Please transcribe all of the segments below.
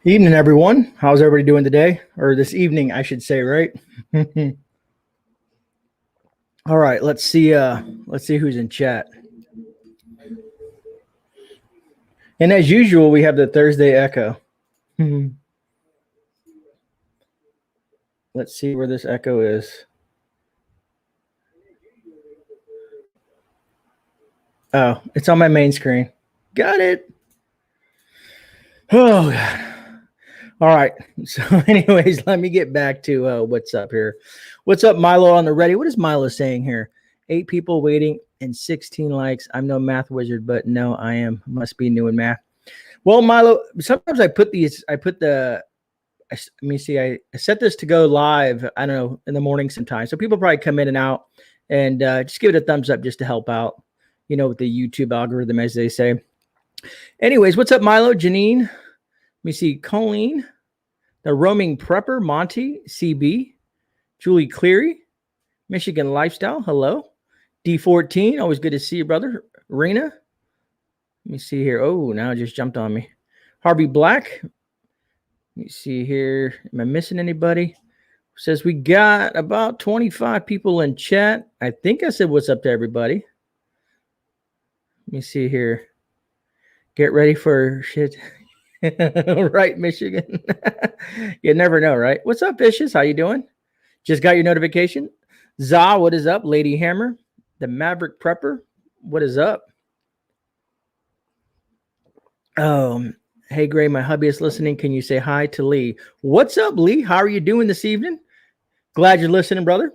Evening, everyone. How's everybody doing today? Or this evening, I should say, right? All right, let's see who's in chat. And as usual, we have the Thursday echo. Let's see where this echo is. Oh, it's on my main screen. Got it. Oh, God. All right. So, anyways, let me get back to what's up here. What's up, Milo on the ready? What is Milo saying here? 8 people waiting and 16 likes. I'm no math wizard, but no, I am. Must be new in math. Well, Milo, sometimes I set this to go live, I don't know, in the morning sometimes. So people probably come in and out and just give it a thumbs up just to help out, with the YouTube algorithm, as they say. Anyways, what's up, Milo? Janine? Let me see. Colleen, the roaming prepper, Monty, CB, Julie Cleary, Michigan Lifestyle. Hello. D14, always good to see you, brother. Rena. Let me see here. Oh, now it just jumped on me. Harvey Black. Let me see here. Am I missing anybody? Says we got about 25 people in chat. I think I said what's up to everybody. Let me see here. Get ready for shit. Right, Michigan. You never know, right? What's up, Fishes? How you doing? Just got your notification. Za, what is up? Lady Hammer. The Maverick Prepper. What is up? Hey, Gray, my hubby is listening. Can you say hi to Lee? What's up, Lee? How are you doing this evening? Glad you're listening, brother.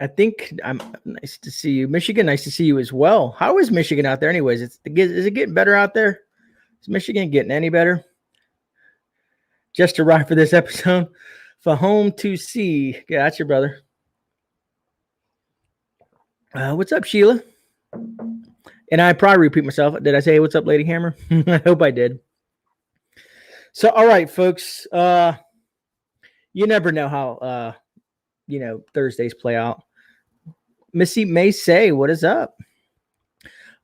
I think I'm nice to see you. Michigan, nice to see you as well. How is Michigan out there anyways? Is it getting better out there? Is Michigan getting any better? Just arrived for this episode. For home to see. Gotcha, brother. What's up, Sheila? And I probably repeat myself. Did I say what's up, Lady Hammer? I hope I did. So, all right, folks. You never know how Thursdays play out. Missy May say, what is up?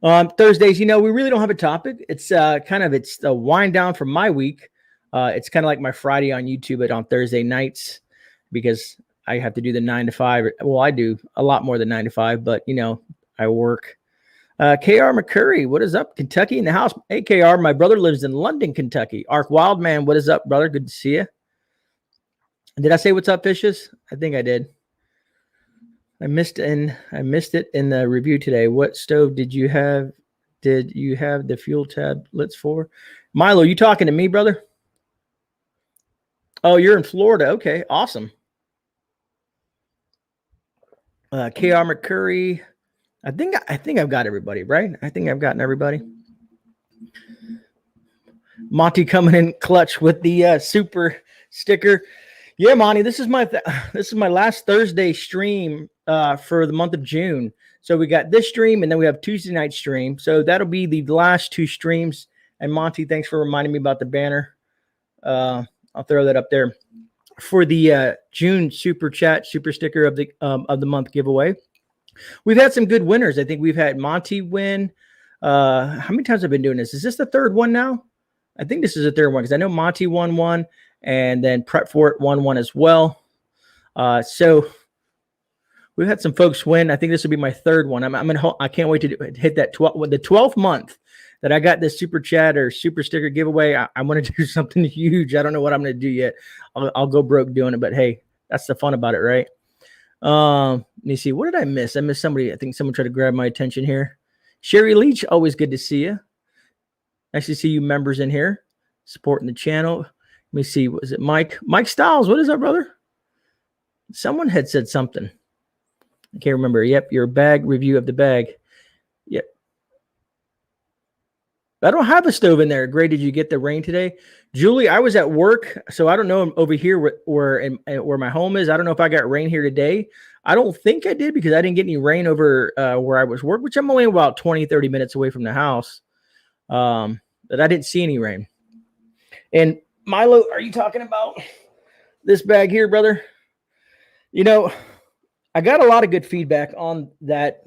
Thursdays, we really don't have a topic. It's it's the wind down from my week. It's kind of like my Friday on YouTube, but on Thursday nights, because I have to do the 9 to 5. Well, I do a lot more than 9 to 5, but I work. KR McCurry, what is up? Kentucky in the house. Hey, KR, my brother lives in London, Kentucky. Ark Wildman, what is up, brother? Good to see you. Did I say what's up, Fishes? I think I did. I missed it in the review today. What stove did you have? Did you have the fuel tablets for? Milo, you talking to me, brother? Oh, you're in Florida. Okay, awesome. KR McCurry. I think I've got everybody, right? I think I've gotten everybody. Monty coming in clutch with the super sticker. Yeah, Monty, this is my last Thursday stream for the month of June. So we got this stream, and then we have Tuesday night stream. So that'll be the last 2 streams. And Monty, thanks for reminding me about the banner. I'll throw that up there for the June super sticker of the month giveaway. We've had some good winners. I think we've had Monty win. How many times have I been doing this? Is this the third one now? I think this is the third one because I know Monty won one, and then Prep for It won one as well. So we've had some folks win. I think this will be my third one. I can't wait to hit that the 12th month that I got this super chat or super sticker giveaway. I want to do something huge. I don't know what I'm going to do yet. I'll go broke doing it, but hey, that's the fun about it, right? Let me see. What did I miss? I missed somebody. I think someone tried to grab my attention here. Sherry Leach, always good to see you. Nice to see you members in here supporting the channel. Let me see. Was it Mike? Mike Styles. What is up, brother? Someone had said something. I can't remember. Yep, your bag review of the bag. Yep. I don't have a stove in there. Gray, did you get the rain today? Julie, I was at work, so I don't know over here where my home is. I don't know if I got rain here today. I don't think I did because I didn't get any rain over where I was working, which I'm only about 20, 30 minutes away from the house. But I didn't see any rain. And Milo, are you talking about this bag here, brother? I got a lot of good feedback on that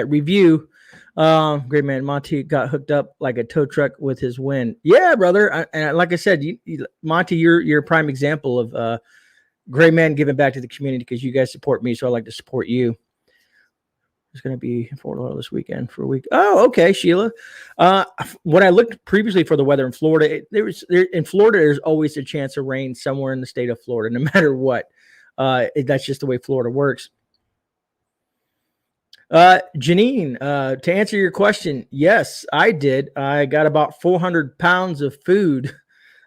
review Great man. Monty got hooked up like a tow truck with his win. Yeah, brother. And like I said, Monty, you're a prime example of great man giving back to the community because you guys support me, so I like to support you. It's going to be in Fort Lauderdale this weekend for a week. Oh, okay, Sheila. When I looked previously for the weather in Florida, in Florida, there's always a chance of rain somewhere in the state of Florida, no matter what. That's just the way Florida works. Janine, to answer your question, yes, I did. I got about 400 pounds of food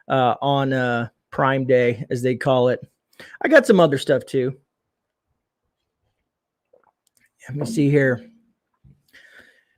on Prime Day, as they call it. I got some other stuff too. Let me see here.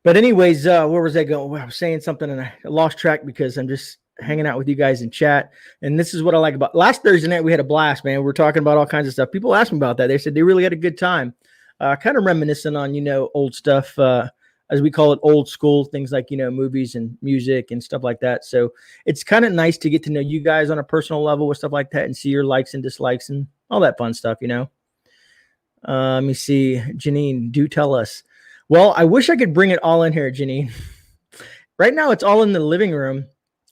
But anyways, where was I going? Well, I was saying something and I lost track because I'm just hanging out with you guys in chat. And this is what I like about last Thursday night. We had a blast, man. We were talking about all kinds of stuff. People asked me about that. They said they really had a good time. Kind of reminiscent on, old stuff, as we call it, old school things like, movies and music and stuff like that. So it's kind of nice to get to know you guys on a personal level with stuff like that and see your likes and dislikes and all that fun stuff, Let me see. Janine, do tell us. Well, I wish I could bring it all in here, Janine. Right now, it's all in the living room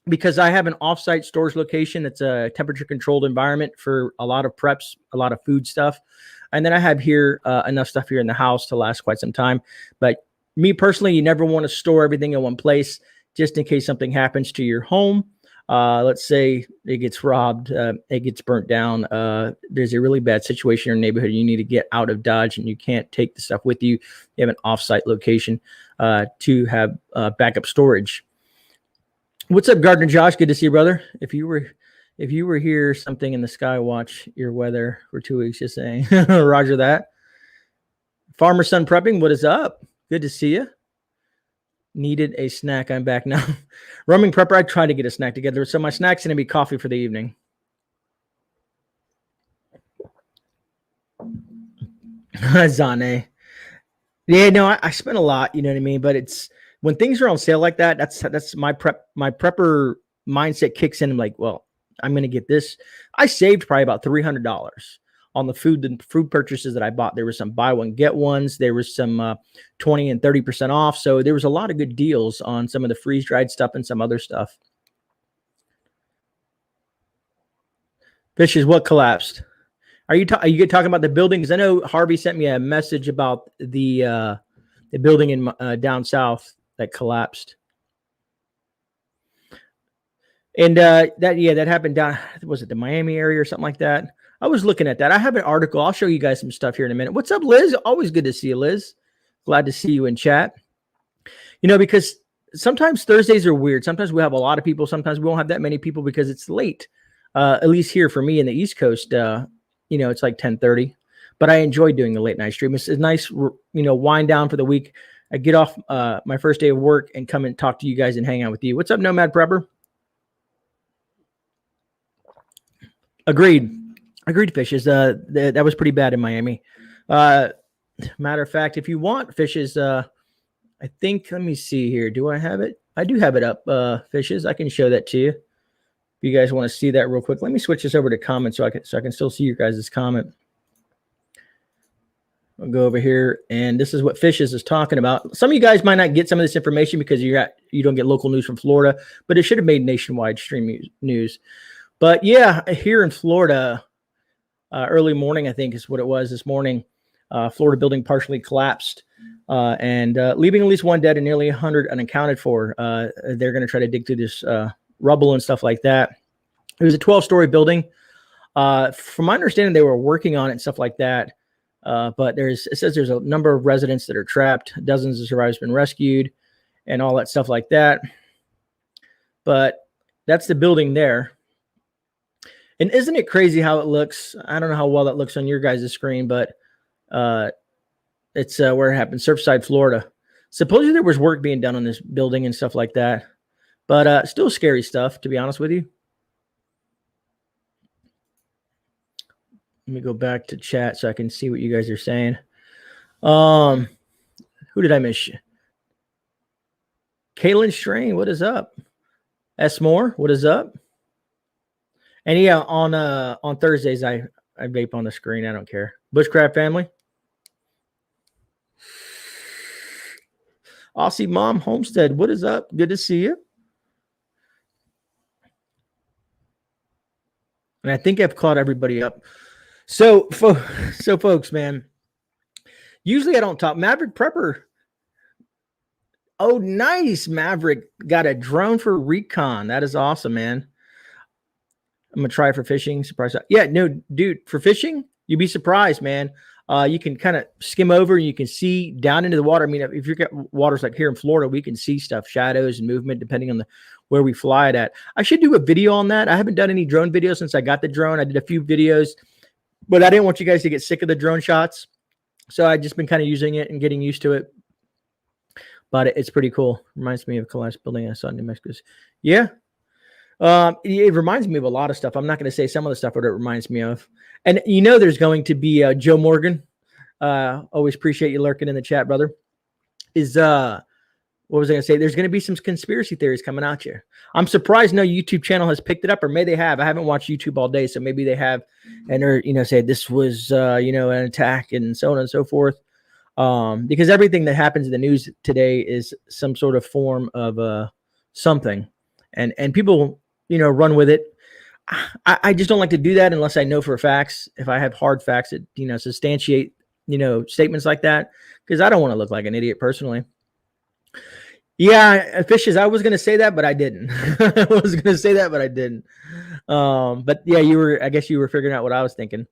because I have an offsite storage location. It's a temperature controlled environment for a lot of preps, a lot of food stuff. And then I have here enough stuff here in the house to last quite some time. But me personally, you never want to store everything in one place just in case something happens to your home. Let's say it gets robbed, it gets burnt down. There's a really bad situation in your neighborhood. You need to get out of Dodge and you can't take the stuff with you. You have an offsite location to have backup storage. What's up, Gardner Josh? Good to see you, brother. If you were here, something in the sky, watch your weather for 2 weeks, just saying. Roger that. Farmer Son Prepping, what is up? Good to see you. Needed a snack. I'm back now. Roaming prepper, I tried to get a snack together. So my snack's going to be coffee for the evening. Zane. Yeah, no, I spent a lot, you know what I mean? But it's when things are on sale like that, that's my prepper mindset kicks in. I'm like, well, I'm going to get this. I saved probably about $300 on the food purchases that I bought. There was some buy one, get ones. There was some 20 and 30% off. So there was a lot of good deals on some of the freeze dried stuff and some other stuff. Fishes, what collapsed? Are you talking about the buildings? I know Harvey sent me a message about the building in down south that collapsed. And that happened down, was it the Miami area or something like that? I was looking at that. I have an article. I'll show you guys some stuff here in a minute. What's up, Liz? Always good to see you, Liz. Glad to see you in chat. Because sometimes Thursdays are weird. Sometimes we have a lot of people. Sometimes we won't have that many people because it's late. At least here for me in the East Coast, it's like 10:30. But I enjoy doing the late night stream. It's a nice, wind down for the week. I get off my first day of work and come and talk to you guys and hang out with you. What's up, Nomad Prepper? Agreed, Fishes. That was pretty bad in Miami. Matter of fact, if you want, Fishes, I think, let me see here. Do I have it? I do have it up, Fishes. I can show that to you. If you guys want to see that real quick, let me switch this over to comments so I can still see your guys' comment. I'll go over here, and this is what Fishes is talking about. Some of you guys might not get some of this information because you don't get local news from Florida, but it should have made nationwide stream news. But yeah, here in Florida, early morning, I think is what it was this morning. Florida building partially collapsed and leaving at least one dead and nearly 100 unaccounted for. They're going to try to dig through this rubble and stuff like that. It was a 12-story building. From my understanding, they were working on it and stuff like that. But it says there's a number of residents that are trapped. Dozens of survivors have been rescued and all that stuff like that. But that's the building there. And isn't it crazy how it looks? I don't know how well that looks on your guys' screen, but it's where it happened, Surfside, Florida. Supposedly there was work being done on this building and stuff like that, but still scary stuff, to be honest with you. Let me go back to chat so I can see what you guys are saying. Who did I miss? Kaylin Strain, what is up? S. Moore, what is up? And yeah, on Thursdays, I vape on the screen. I don't care. Bushcraft family. Aussie Mom Homestead, what is up? Good to see you. And I think I've caught everybody up. So folks, man, usually I don't talk. Maverick Prepper. Oh, nice. Maverick got a drone for recon. That is awesome, man. I'm gonna try for fishing. Surprise! Yeah, no, dude, for fishing, you'd be surprised, man. You can kind of skim over, and you can see down into the water. I mean, if you've got waters like here in Florida, we can see stuff, shadows and movement, depending on where we fly it at. I should do a video on that. I haven't done any drone videos since I got the drone. I did a few videos, but I didn't want you guys to get sick of the drone shots, so I've just been kind of using it and getting used to it. But it's pretty cool. Reminds me of collapsed building I saw in New Mexico. Yeah. It reminds me of a lot of stuff. I'm not going to say some of the stuff, but it reminds me of. And there's going to be Joe Morgan. Always appreciate you lurking in the chat, brother. What was I going to say? There's going to be some conspiracy theories coming out here. I'm surprised no YouTube channel has picked it up, or may they have. I haven't watched YouTube all day, so maybe they have, and they're say this was an attack and so on and so forth. Because everything that happens in the news today is some sort of form of something, and people run with it. I just don't like to do that unless I know for facts. If I have hard facts that substantiate statements like that, because I don't want to look like an idiot personally. Yeah, fishes. I was going to say that, but I didn't. I was going to say that, but I didn't. But yeah, I guess you were figuring out what I was thinking.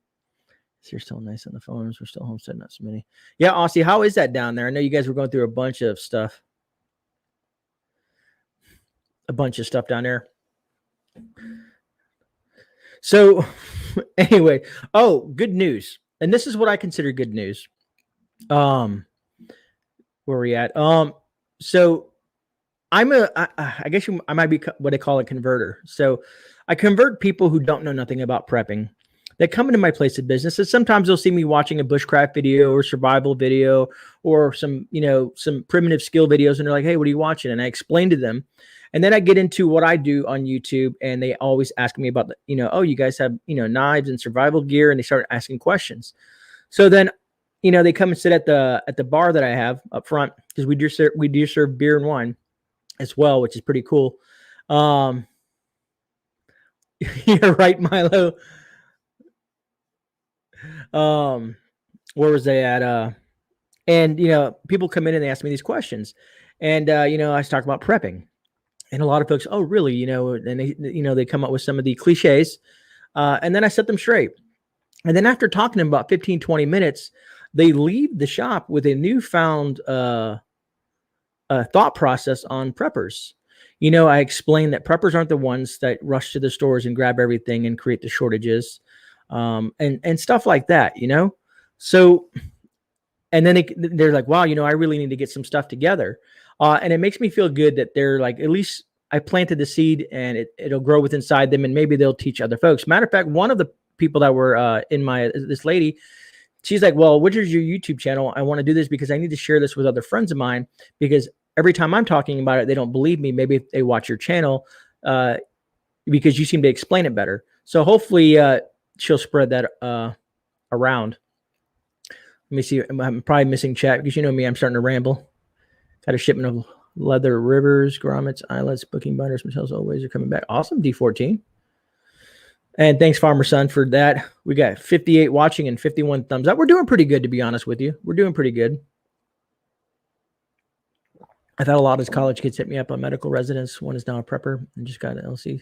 You're still nice on the phones. We're still homestead, not so many. Yeah, Aussie, how is that down there? I know you guys were going through a bunch of stuff. Down there. So anyway, good news. And this is what I consider good news. Where are we at? So I guess I might be what I call a converter. So I convert people who don't know nothing about prepping. They come into my place of business, and sometimes they'll see me watching a bushcraft video or survival video or some primitive skill videos, and they're like, "Hey, what are you watching?" And I explain to them, and then I get into what I do on YouTube, and they always ask me about oh, you guys have knives and survival gear, and they start asking questions. So then, they come and sit at the bar that I have up front, because we do serve beer and wine as well, which is pretty cool. You're right, Milo. Where was they at? And people come in and they ask me these questions, and I talk about prepping, and a lot of folks, oh really, and they come up with some of the cliches, and then I set them straight, and then after talking to them about 15-20 minutes, they leave the shop with a newfound thought process on preppers. I explained that preppers aren't the ones that rush to the stores and grab everything and create the shortages. And stuff like that, so, and then they're like, wow, I really need to get some stuff together. And it makes me feel good that they're like, at least I planted the seed and it'll grow with inside them, and maybe they'll teach other folks. Matter of fact, one of the people that were this lady, she's like, well, which is your YouTube channel? I want to do this because I need to share this with other friends of mine, because every time I'm talking about it, they don't believe me. Maybe if they watch your channel, because you seem to explain it better. So hopefully, she'll spread that around. Let me see. I'm probably missing chat because me, I'm starting to ramble. Got a shipment of leather rivers, grommets, eyelets, booking binders, hotels always are coming back. Awesome, D14. And thanks, Farmer Son, for that. We got 58 watching and 51 thumbs up. We're doing pretty good, to be honest with you. We're doing pretty good. I've had a lot of college kids hit me up on medical residence. One is now a prepper and just got an LC.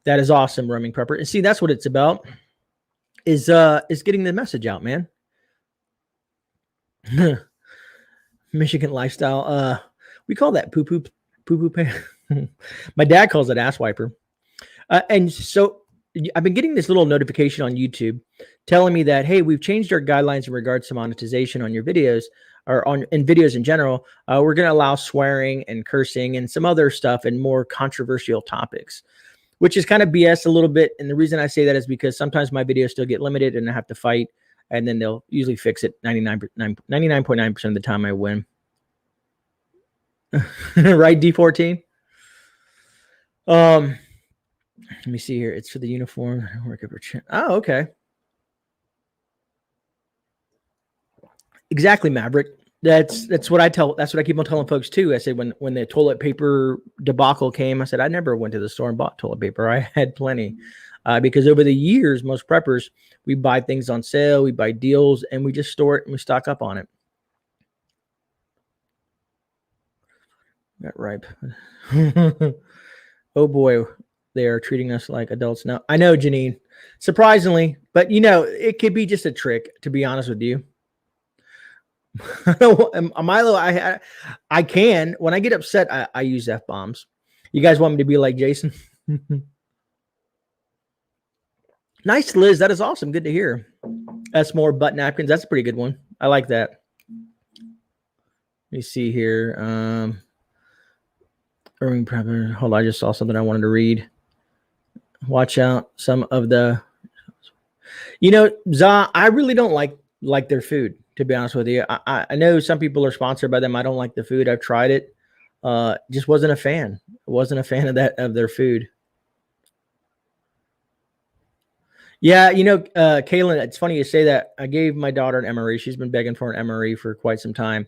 That is awesome, roaming prepper. And see, that's what it's about. Is getting the message out, man. Michigan lifestyle. We call that poo-poo. My dad calls it ass wiper. And so I've been getting this little notification on YouTube telling me that, hey, we've changed our guidelines in regards to monetization on your videos, or in videos in general. We're going to allow swearing and cursing and some other stuff and more controversial topics, which is kind of BS a little bit. And the reason I say that is because sometimes my videos still get limited and I have to fight, and then they'll usually fix it 99.9% of the time I win. Right, D14? Let me see here. It's for the uniform. Oh, okay. Exactly, Maverick. That's what I tell. That's what I keep on telling folks too. I said when the toilet paper debacle came, I said I never went to the store and bought toilet paper. I had plenty, because over the years, most preppers, we buy things on sale, we buy deals, and we just store it and we stock up on it. Got ripe. Oh boy, they are treating us like adults now. I know, Janine. Surprisingly, but it could be just a trick. To be honest with you. Milo, I can. When I get upset, I use F-bombs. You guys want me to be like Jason? Nice, Liz. That is awesome. Good to hear. That's more butt napkins. That's a pretty good one. I like that. Let me see here. Hold on, I just saw something I wanted to read. Watch out. Some of the, Za, I really don't like their food. To be honest with you, I know some people are sponsored by them. I don't like the food. I've tried it. Just wasn't a fan. Wasn't a fan of their food. Yeah, Kaylin, it's funny you say that. I gave my daughter an MRE. She's been begging for an MRE for quite some time.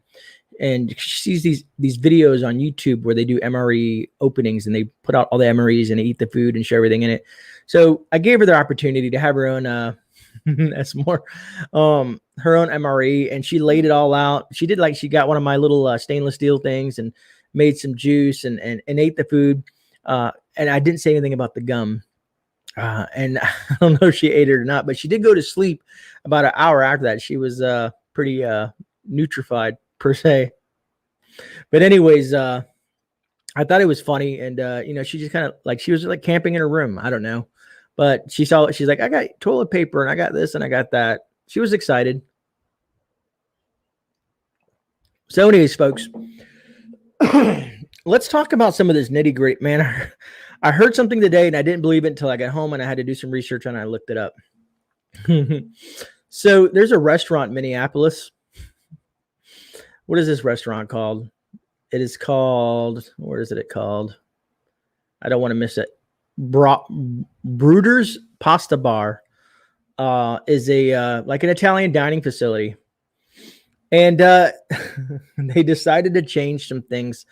And she sees these videos on YouTube where they do MRE openings and they put out all the MREs and they eat the food and share everything in it. So I gave her the opportunity to have her own that's more her own MRE, and she laid it all out. She got one of my little stainless steel things and made some juice and ate the food. And I didn't say anything about the gum. And I don't know if she ate it or not, but she did go to sleep about an hour after that. She was pretty nutrified per se. But anyways, I thought it was funny, and she just kind of she was like camping in her room. I don't know. But she's like, I got toilet paper and I got this and I got that. She was excited. So anyways, folks, let's talk about some of this nitty gritty, man. I heard something today and I didn't believe it until I got home and I had to do some research and I looked it up. So there's a restaurant in Minneapolis. What is this restaurant called? It is called, what is it called? I don't want to miss it. Bruder's Pasta Bar is a like an Italian dining facility, and they decided to change some things.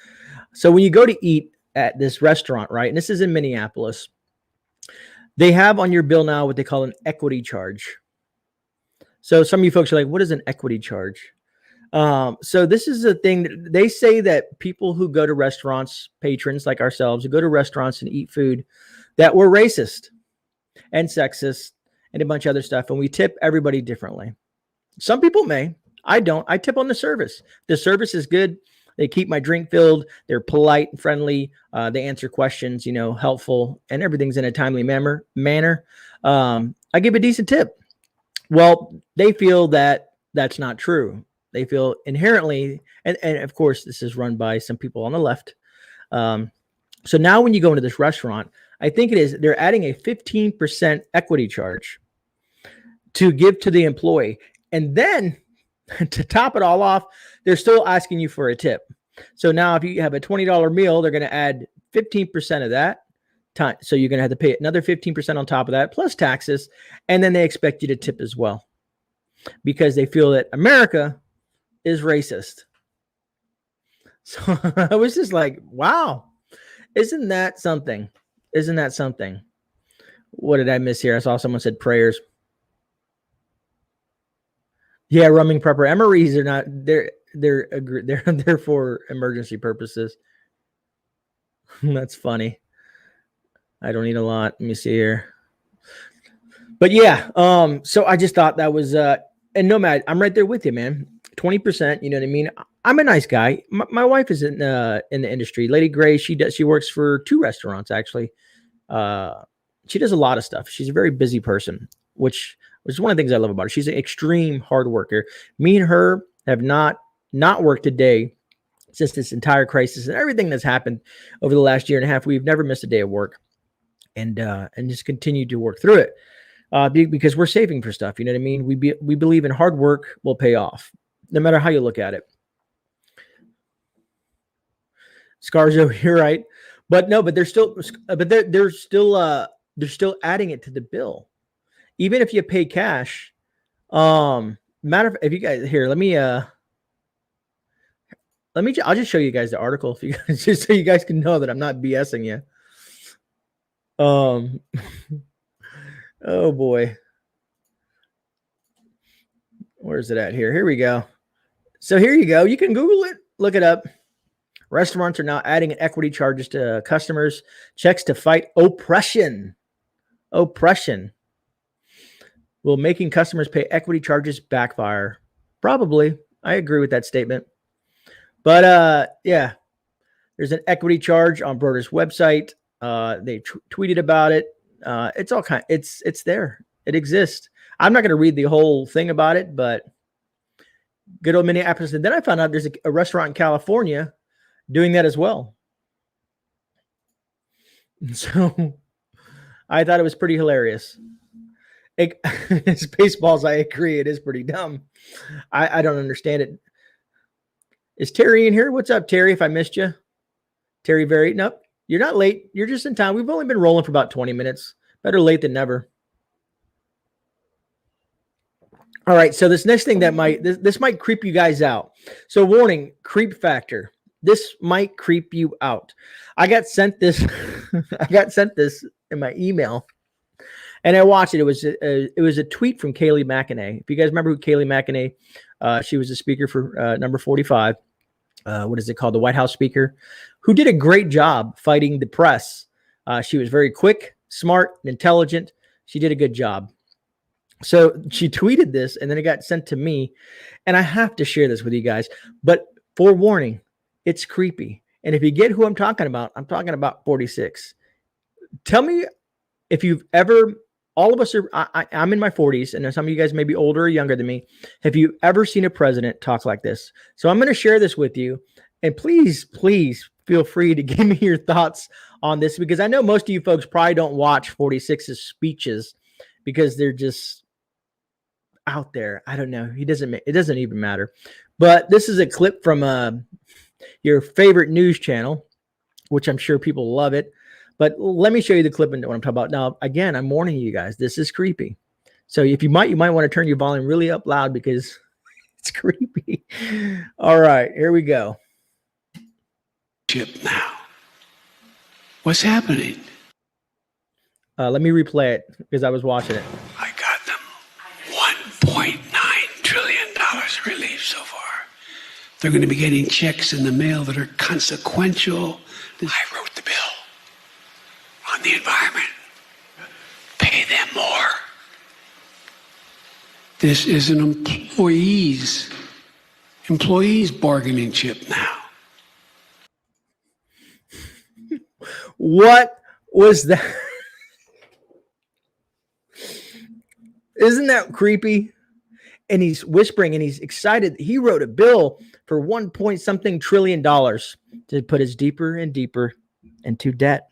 So when you go to eat at this restaurant, right, and this is in Minneapolis, they have on your bill now what they call an equity charge. So some of you folks are like, what is an equity charge? So this is a thing that they say that people who go to restaurants, patrons like ourselves, who go to restaurants and eat food, that we're racist and sexist and a bunch of other stuff. And we tip everybody differently. Some people may, I don't. I tip on the service. The service is good. They keep my drink filled. They're polite and friendly. They answer questions, helpful, and everything's in a timely manner. I give a decent tip. Well, they feel that that's not true. They feel inherently, and of course, this is run by some people on the left. So now when you go into this restaurant, I think they're adding a 15% equity charge to give to the employee. And then to top it all off, they're still asking you for a tip. So now if you have a $20 meal, they're going to add 15% of that time. So you're going to have to pay another 15% on top of that, plus taxes. And then they expect you to tip as well because they feel that America is racist. So I was just like, wow, isn't that something? Isn't that something? What did I miss here? I saw someone said prayers. Yeah, rumming prepper. MREs are not, they're for emergency purposes. That's funny. I don't need a lot. Let me see here. But yeah, so I just thought that was and Nomad, I'm right there with you, man. 20%, you know what I mean? I'm a nice guy. My wife is in the industry. Lady Grey, she works for 2 restaurants actually. She does a lot of stuff. She's a very busy person, which is one of the things I love about her. She's an extreme hard worker. Me and her have not worked a day since this entire crisis and everything that's happened over the last year and a half. We've never missed a day of work, and just continue to work through it because we're saving for stuff. You know what I mean? We believe in hard work will pay off, no matter how you look at it. Scarzo, you're right, but no, but they're still adding it to the bill, even if you pay cash. Matter of, if you guys here, let me I'll just show you guys the article if you guys, just so you guys can know that I'm not BSing you. Oh boy. Where's it at here? Here we go. So here you go. You can Google it, look it up. Restaurants are now adding equity charges to customers' checks to fight oppression. Oppression. Will making customers pay equity charges backfire? Probably. I agree with that statement. But yeah, there's an equity charge on Broder's website. They tweeted about it. It's all kind. It's there. It exists. I'm not going to read the whole thing about it, but good old Minneapolis. And then I found out there's a restaurant in California doing that as well. So I thought it was pretty hilarious. Spaceballs, I agree. It is pretty dumb. I don't understand it. Is Terry in here? What's up, Terry? If I missed you. Terry, nope. You're not late. You're just in time. We've only been rolling for about 20 minutes. Better late than never. All right. So this next thing that this might creep you guys out. So warning, creep factor. This might creep you out. I got sent this. I got sent this in my email, and I watched it. It was a tweet from Kayleigh McEnany. If you guys remember who Kayleigh McEnany, she was a speaker for number 45. What is it called? The White House speaker, who did a great job fighting the press. She was very quick, smart, and intelligent. She did a good job. So she tweeted this, and then it got sent to me, and I have to share this with you guys. But forewarning, it's creepy. And if you get who I'm talking about 46. Tell me if you've ever, all of us are, I'm in my 40s, and some of you guys may be older or younger than me. Have you ever seen a president talk like this? So I'm going to share this with you. And please feel free to give me your thoughts on this, because I know most of you folks probably don't watch 46's speeches because they're just out there. I don't know. It doesn't even matter. But this is a clip from your favorite news channel, which I'm sure people love it. But let me show you the clip and what I'm talking about. Now, again, I'm warning you guys, this is creepy. So if you might want to turn your volume really up loud because it's creepy. All right, here we go. Now, what's happening? Let me replay it because I was watching it. I got them $1.9 trillion relief so far. They're going to be getting checks in the mail that are consequential. I wrote the bill on the environment. Pay them more. This is an employees bargaining chip now. What was that? Isn't that creepy? And he's whispering and he's excited. He wrote a bill for $1.something trillion to put us deeper and deeper into debt.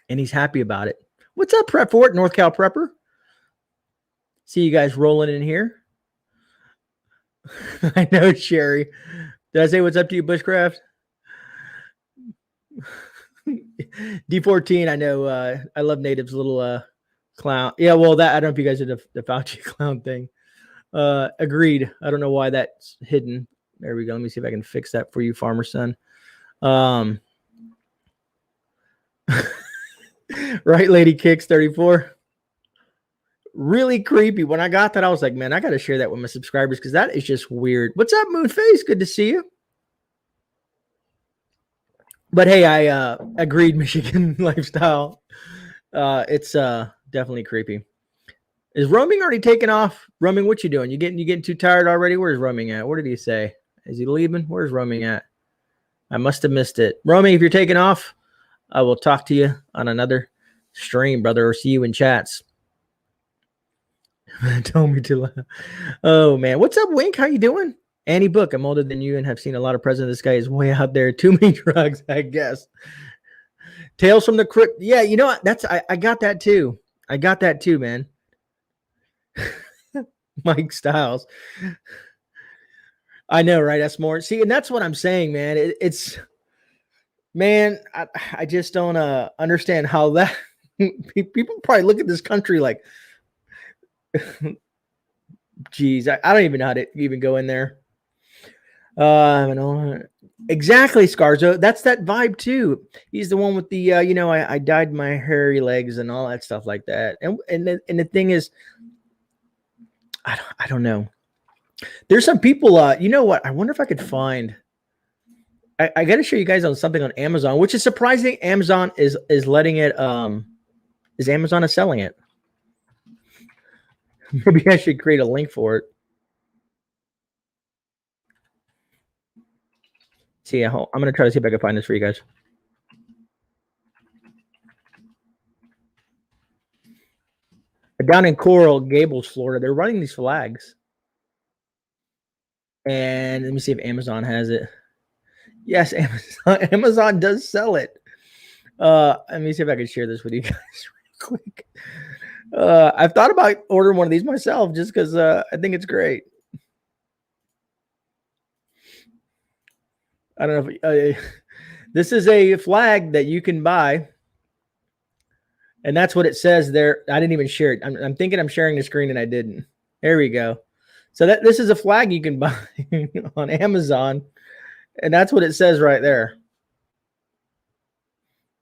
And he's happy about it. What's up, Prep Fort, North Cal Prepper? See you guys rolling in here. I know, Sherry. Did I say what's up to you, Bushcraft? D14, I know. I love Native's little clown. Yeah, well, that I don't know if you guys did the Fauci clown thing. Agreed. I don't know why that's hidden. There we go. Let me see if I can fix that for you, Farmer Son. Right, Lady Kicks 34. Really creepy. When I got that, I was like, man, I got to share that with my subscribers because that is just weird. What's up, Moonface? Good to see you. But hey, I agreed, Michigan lifestyle. It's definitely creepy. Is roaming already taken off? Roaming, what you doing? You getting too tired already? Where's roaming at? What did he say? Is he leaving? Where's roaming at? I must have missed it. Roaming, if you're taking off, I will talk to you on another stream, brother, or see you in chats. Told me to laugh. Oh man, what's up, Wink? How you doing? Annie Book, I'm older than you and have seen a lot of presidents. This guy is way out there. Too many drugs, I guess. Tales from the Crypt. Yeah, you know what? I got that too. I got that too, man. Mike Styles. I know, right? That's more. See, and that's what I'm saying, man. Man, I just don't understand how that people probably look at this country like, geez, I don't even know how to even go in there. Exactly, Scarzo. That's that vibe too. He's the one with the I dyed my hairy legs and all that stuff like that. And the thing is, I don't know. There's some people. You know what? I wonder if I could find. I got to show you guys on something on Amazon, which is surprising. Amazon is letting it. Is Amazon is selling it? Maybe I should create a link for it. See, I'm gonna try to see if I can find this for you guys. Down in Coral Gables, Florida, they're running these flags. And let me see if Amazon has it. Yes, Amazon does sell it. Let me see if I can share this with you guys real quick. I've thought about ordering one of these myself just because I think it's great. I don't know if this is a flag that you can buy, and that's what it says there. I didn't even share it. I'm thinking I'm sharing the screen, and I didn't. There we go. So this is a flag you can buy on Amazon, and that's what it says right there.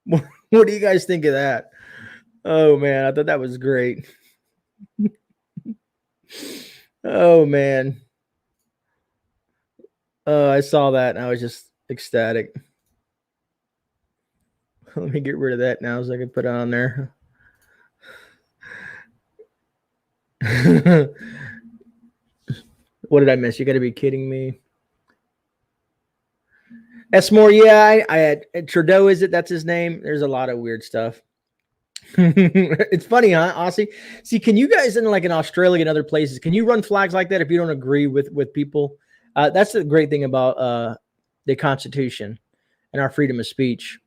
What do you guys think of that? Oh man, I thought that was great. Oh man. I saw that and I was just ecstatic. Let me get rid of that now so I can put it on there. What did I miss? You got to be kidding me. Esmore, yeah, I had Trudeau, is it? That's his name. There's a lot of weird stuff. It's funny, huh, Aussie? See, can you guys in like in Australia and other places, can you run flags like that if you don't agree with people? That's the great thing about the Constitution and our freedom of speech.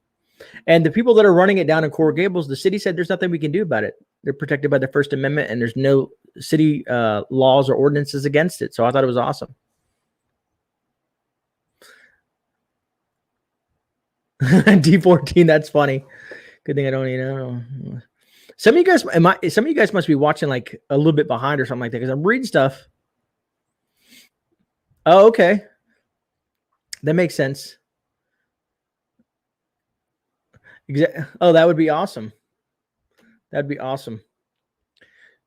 And the people that are running it down in Coral Gables, the city said there's nothing we can do about it. They're protected by the First Amendment, and there's no city laws or ordinances against it. So I thought it was awesome. D14, that's funny. Good thing I don't even know. Some of you guys must be watching like a little bit behind or something like that because I'm reading stuff. Oh, okay. That makes sense. Oh, that would be awesome. That'd be awesome.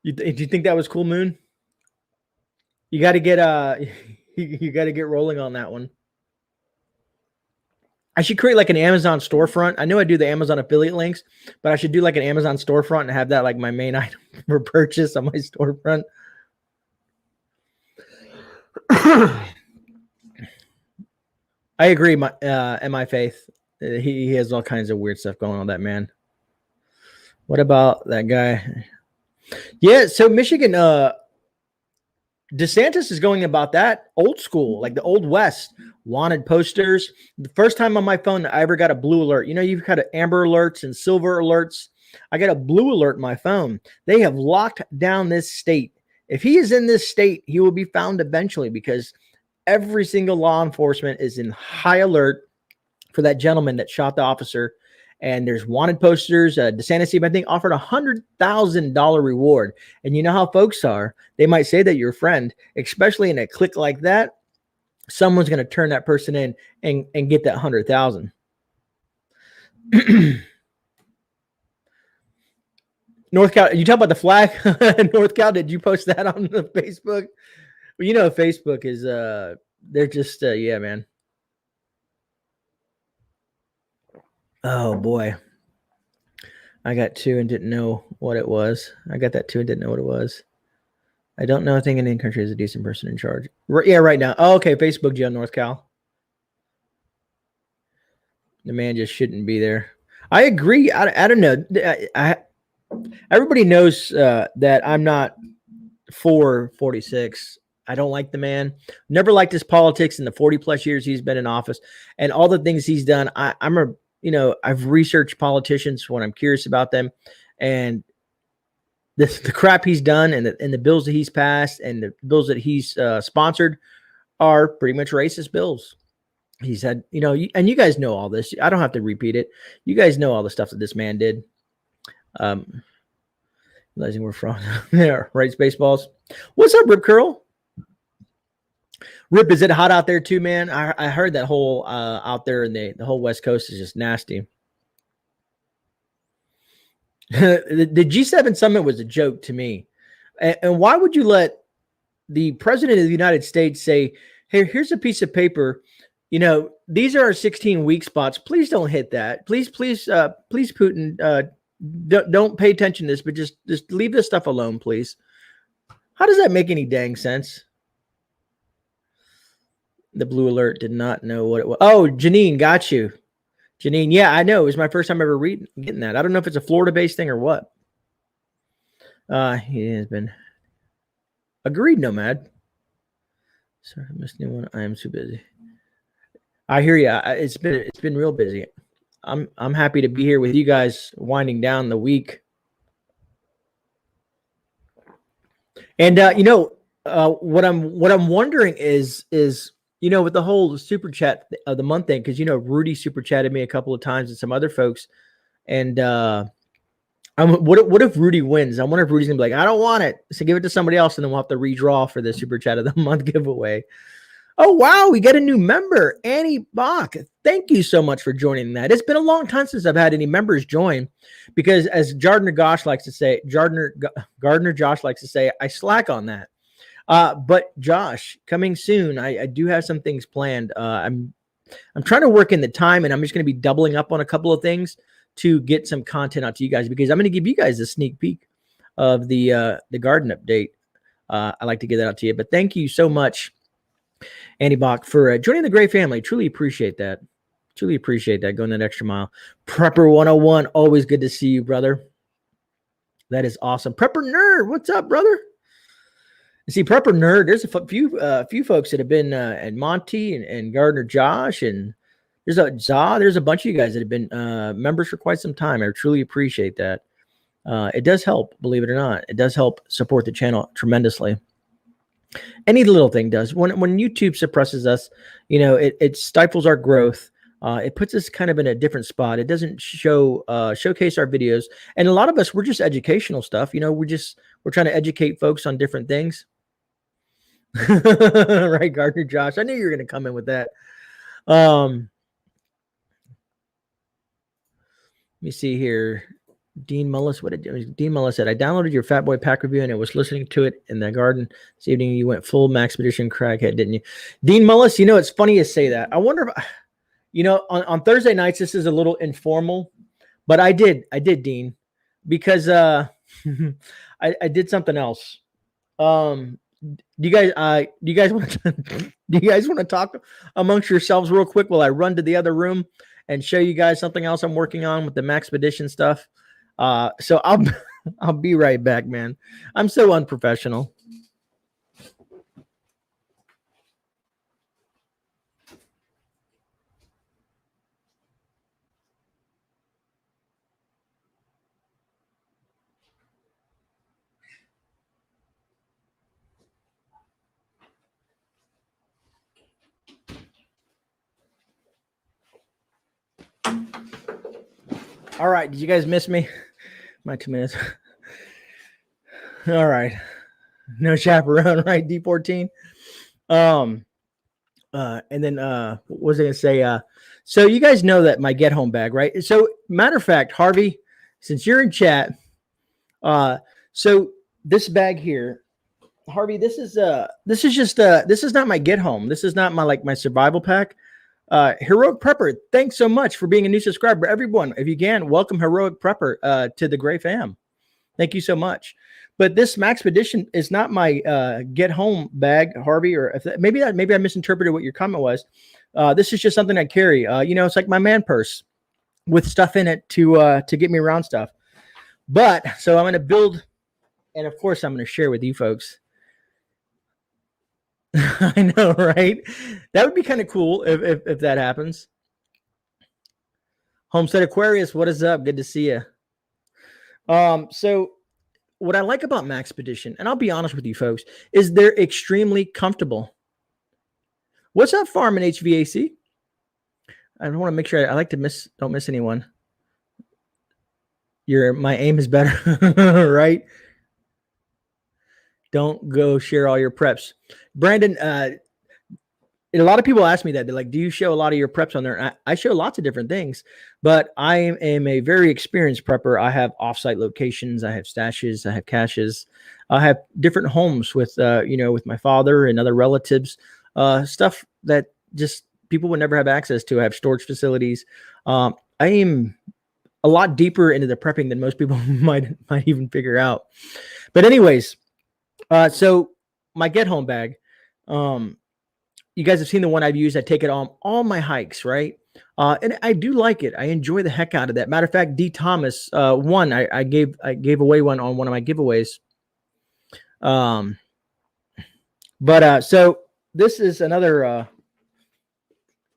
Do you think that was cool, Moon? You got to get you got to get rolling on that one. I should create like an Amazon storefront. I know I do the Amazon affiliate links, but I should do like an Amazon storefront and have that like my main item for purchase on my storefront. I agree. And my faith, he has all kinds of weird stuff going on. That man. What about that guy? Yeah. So Michigan, DeSantis is going about that old school, like the old West. Wanted posters. The first time on my phone I ever got a blue alert. You know, you've got amber alerts and silver alerts. I got a blue alert in my phone. They have locked down this state. If he is in this state, he will be found eventually because every single law enforcement is in high alert for that gentleman that shot the officer. And there's wanted posters. DeSantis, I think, offered $100,000 reward. And you know how folks are. They might say that you're a friend, especially in a clique like that. Someone's going to turn that person in and get that 100,000. North Cal, you talk about the flag. North Cal, did you post that on the Facebook? Well, you know, Facebook is they're just yeah, man. Oh boy. I got two and didn't know what it was. I got that two and didn't know what it was. I don't know. I think in any country is a decent person in charge. Yeah, right now. Oh, okay, Facebook jail, North Cal. The man just shouldn't be there. I agree. I don't know. Everybody knows that I'm not for 46. I don't like the man. Never liked his politics in the 40 plus years he's been in office and all the things he's done. I've researched politicians when I'm curious about them, and the crap he's done and the bills that he's passed and the bills that he's sponsored are pretty much racist bills. He said, and you guys know all this. I don't have to repeat it. You guys know all the stuff that this man did. Realizing we're from there, right? Baseballs. What's up, Rip Curl? Rip, is it hot out there too, man? I heard that whole out there in the whole West Coast is just nasty. The G7 summit was a joke to me. And why would you let the president of the United States say, "Hey, here's a piece of paper. You know, these are our 16 weak spots. Please don't hit that. Please, Putin, don't pay attention to this, but just leave this stuff alone, please." How does that make any dang sense? The blue alert did not know what it was. Oh, Janine, got you. Janine, yeah, I know. It was my first time ever getting that. I don't know if it's a Florida-based thing or what. He has been agreed, Nomad. Sorry, I missed anyone. I am too busy. I hear you. It's been real busy. I'm happy to be here with you guys, winding down the week. And what I'm wondering is with the whole super chat of the month thing, because Rudy super chatted me a couple of times and some other folks, and what if Rudy wins? I wonder if Rudy's gonna be like, I don't want it, so give it to somebody else, and then we'll have to redraw for the super chat of the month giveaway. Oh wow, we get a new member, Annie Bach. Thank you so much for joining that. It's been a long time since I've had any members join, because as Gardner Josh likes to say, I slack on that. But Josh, coming soon. I do have some things planned. I'm trying to work in the time, and I'm just going to be doubling up on a couple of things to get some content out to you guys, because I'm going to give you guys a sneak peek of the garden update. I like to get that out to you. But thank you so much, Andy Bach, for joining the Grey family. Truly appreciate that. Truly appreciate that. Going that extra mile. Prepper 101. Always good to see you, brother. That is awesome. Prepper Nerd. What's up, brother? See, Prepper Nerd, there's a few folks that have been and Monty and Gardner Josh, and there's a bunch of you guys that have been members for quite some time. I truly appreciate that. It does help, believe it or not. It does help support the channel tremendously. Any little thing does. When YouTube suppresses us, it stifles our growth. It puts us kind of in a different spot. It doesn't showcase our videos. And a lot of us, we're just educational stuff. We're trying to educate folks on different things. Right, Gardner Josh. I knew you were going to come in with that. Let me see here. Dean Mullis, Dean Mullis said, I downloaded your Fat Boy Pack review and I was listening to it in the garden this evening. You went full Maxpedition crackhead, didn't you? Dean Mullis, it's funny you say that. I wonder if, on Thursday nights, this is a little informal, but I did, Dean, because I did something else. Do you guys want to talk amongst yourselves real quick while I run to the other room and show you guys something else I'm working on with the Maxpedition stuff? So I'll be right back, man. I'm so unprofessional. All right. Did you guys miss me? My 2 minutes. All right. No chaperone, right? D14. And then what was I gonna say? So you guys know that my get home bag, right? So matter of fact, Harvey, since you're in chat, so this bag here, Harvey, this is not my get home. This is not my survival pack. Heroic Prepper, thanks so much for being a new subscriber. Everyone, if you can, welcome Heroic Prepper to the Grey fam. Thank you so much. But this Maxpedition is not my get home bag, Harvey, or maybe I misinterpreted what your comment was. This is just something I carry. It's like my man purse with stuff in it to get me around stuff. But so I'm going to build, and of course I'm going to share with you folks. I know, right? That would be kind of cool if that happens. Homestead Aquarius, what is up? Good to see you. So what I like about Maxpedition, and I'll be honest with you folks, is they're extremely comfortable. What's up, Farm and HVAC? I don't want to make sure I like to don't miss anyone. My aim is better, right? Don't go share all your preps. Brandon, a lot of people ask me that. They're like, do you show a lot of your preps on there? And I show lots of different things, but I am a very experienced prepper. I have offsite locations. I have stashes. I have caches. I have different homes with, with my father and other relatives, stuff that just people would never have access to. I have storage facilities. I am a lot deeper into the prepping than most people might even figure out. But anyways, so my get home bag, you guys have seen the one I've used. I take it on all my hikes, right? And I do like it. I enjoy the heck out of that. Matter of fact, D. Thomas, I gave away one on one of my giveaways. So this is another,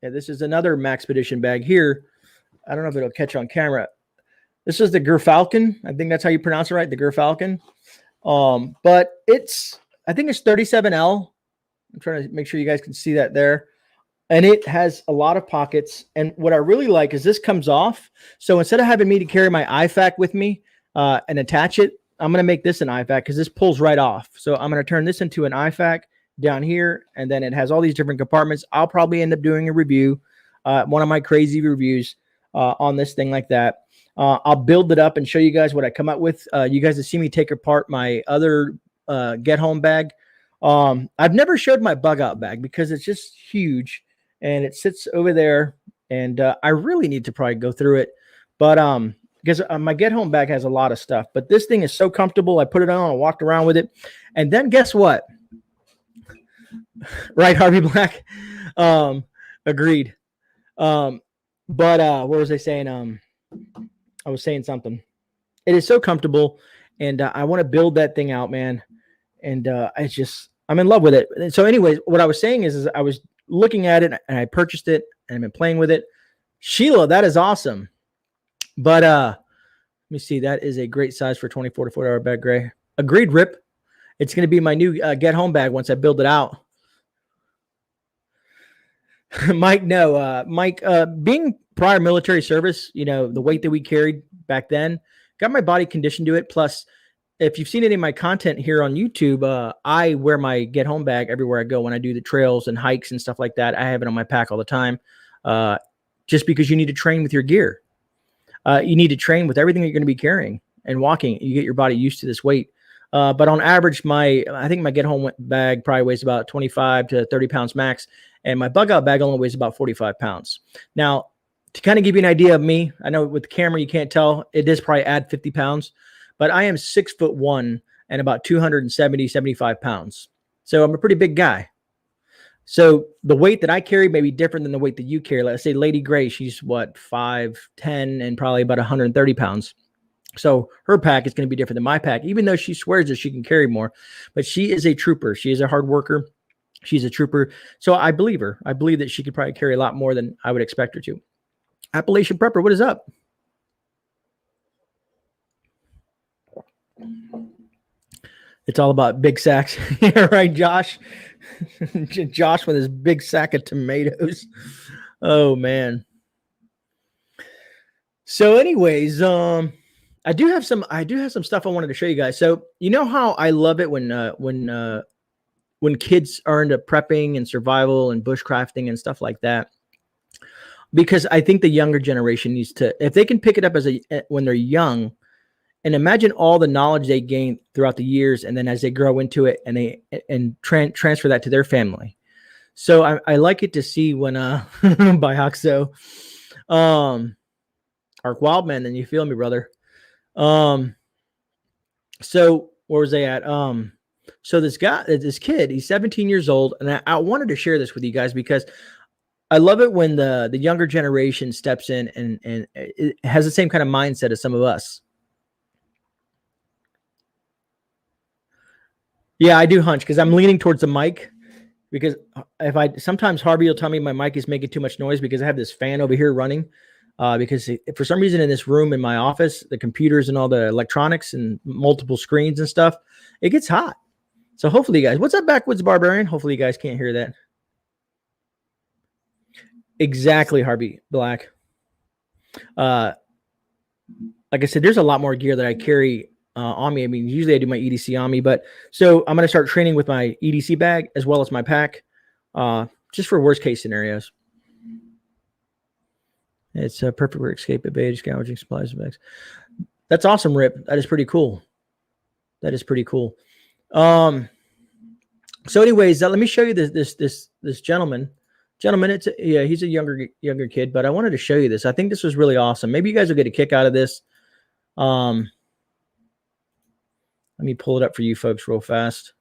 this is another Maxpedition bag here. I don't know if it'll catch on camera. This is the Gerfalcon. I think that's how you pronounce it, right? The Gerfalcon. But I think it's 37L. I'm trying to make sure you guys can see that there. And it has a lot of pockets. And what I really like is this comes off. So instead of having me to carry my IFAC with me and attach it, I'm going to make this an IFAC because this pulls right off. So I'm going to turn this into an IFAC down here. And then it has all these different compartments. I'll probably end up doing a review, one of my crazy reviews on this thing like that. I'll build it up and show you guys what I come up with. You guys have seen me take apart my other get home bag. I've never showed my bug out bag because it's just huge and it sits over there. And I really need to probably go through it. But because my get home bag has a lot of stuff. But this thing is so comfortable. I put it on, I walked around with it. And then guess what? Right, Harvey Black? Agreed. But what was I saying? I was saying something. It is so comfortable, and I want to build that thing out, man. And I'm in love with it. And so anyways, what I was saying is I was looking at it, and I purchased it, and I've been playing with it. Sheila, that is awesome. But let me see. That is a great size for 24 to 40 hour bag, Gray. Agreed, Rip. It's going to be my new get home bag once I build it out. Mike, no. Mike, being prior military service, the weight that we carried back then got my body conditioned to it. Plus, if you've seen any of my content here on YouTube, I wear my get home bag everywhere I go when I do the trails and hikes and stuff like that. I have it on my pack all the time, just because you need to train with your gear. You need to train with everything that you're going to be carrying and walking. You get your body used to this weight. But on average, I think my get home bag probably weighs about 25 to 30 pounds max. And my bug out bag only weighs about 45 pounds. Now, to kind of give you an idea of me, I know with the camera, you can't tell, it does probably add 50 pounds, but I am 6'1" and about 270, 75 pounds. So I'm a pretty big guy. So the weight that I carry may be different than the weight that you carry. Let's say Lady Gray, she's what, 5'10" and probably about 130 pounds. So her pack is going to be different than my pack, even though she swears that she can carry more. But she is a trooper. She is a hard worker. She's a trooper. So I believe her. I believe that she could probably carry a lot more than I would expect her to. Appalachian Prepper, what is up? It's all about big sacks. Yeah, right, Josh? Josh with his big sack of tomatoes. Oh, man. So anyways, I do have some stuff I wanted to show you guys. So you know how I love it when kids are into prepping and survival and bushcrafting and stuff like that, because I think the younger generation needs to, if they can pick it up when they're young, and imagine all the knowledge they gain throughout the years, and then as they grow into it, and transfer that to their family. So I like it to see when by Hoxo, Ark Wildman, then you feel me, brother. So where was they at? So this kid, he's 17 years old, and I wanted to share this with you guys because I love it when the younger generation steps in and it has the same kind of mindset as some of us. Yeah, I do hunch because I'm leaning towards the mic, because sometimes Harvey will tell me my mic is making too much noise because I have this fan over here running. Because for some reason in this room in my office, the computers and all the electronics and multiple screens and stuff, it gets hot. So hopefully you guys, what's up, Backwoods Barbarian? Hopefully you guys can't hear that. Exactly, Harvey Black. Like I said, there's a lot more gear that I carry on me. I mean, usually I do my EDC on me, but so I'm going to start training with my EDC bag as well as my pack. just for worst case scenarios. It's a perfect for escape of age, gouging supplies of eggs. That's awesome, Rip. That is pretty cool. That is pretty cool. So anyways, let me show you this gentleman. Gentleman, he's a younger kid, but I wanted to show you this. I think this was really awesome. Maybe you guys will get a kick out of this. Let me pull it up for you folks real fast.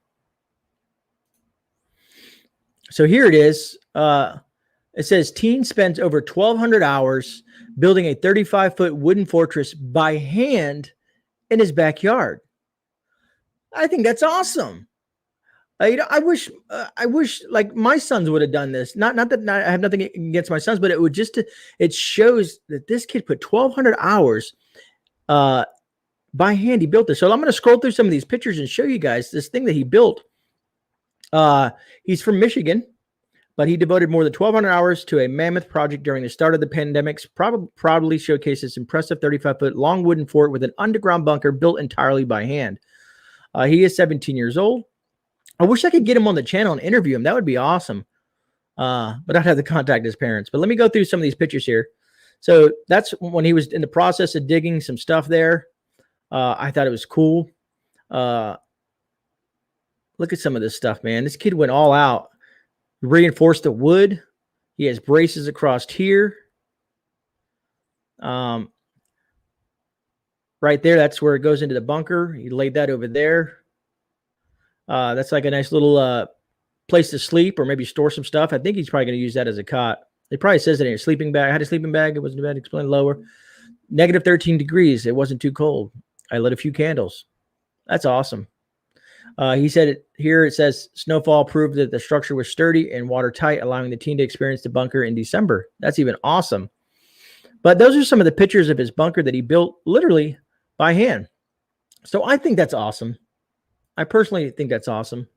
So here it is. It says teen spends over 1,200 hours building a 35-foot wooden fortress by hand in his backyard. I think that's awesome. I wish like my sons would have done this. Not that I have nothing against my sons, but it shows that this kid put 1,200 hours by hand. He built this. So I'm going to scroll through some of these pictures and show you guys this thing that he built. He's from Michigan, but he devoted more than 1,200 hours to a mammoth project during the start of the pandemic. Proudly showcases impressive 35-foot long wooden fort with an underground bunker built entirely by hand. He is 17 years old. I wish I could get him on the channel and interview him. That would be awesome. But I'd have to contact his parents. But let me go through some of these pictures here. So that's when he was in the process of digging some stuff there. I thought it was cool. Look at some of this stuff, man. This kid went all out. Reinforced the wood. He has braces across here. Right there, that's where it goes into the bunker. He laid that over there. That's like a nice little place to sleep or maybe store some stuff. I think he's probably going to use that as a cot. It probably says that in a sleeping bag. I had a sleeping bag. It wasn't bad. Explained lower. Negative 13 degrees. It wasn't too cold. I lit a few candles. That's awesome. He said here it says snowfall proved that the structure was sturdy and watertight, allowing the teen to experience the bunker in December. That's even awesome. But those are some of the pictures of his bunker that he built literally by hand. So I think that's awesome. I personally think that's awesome.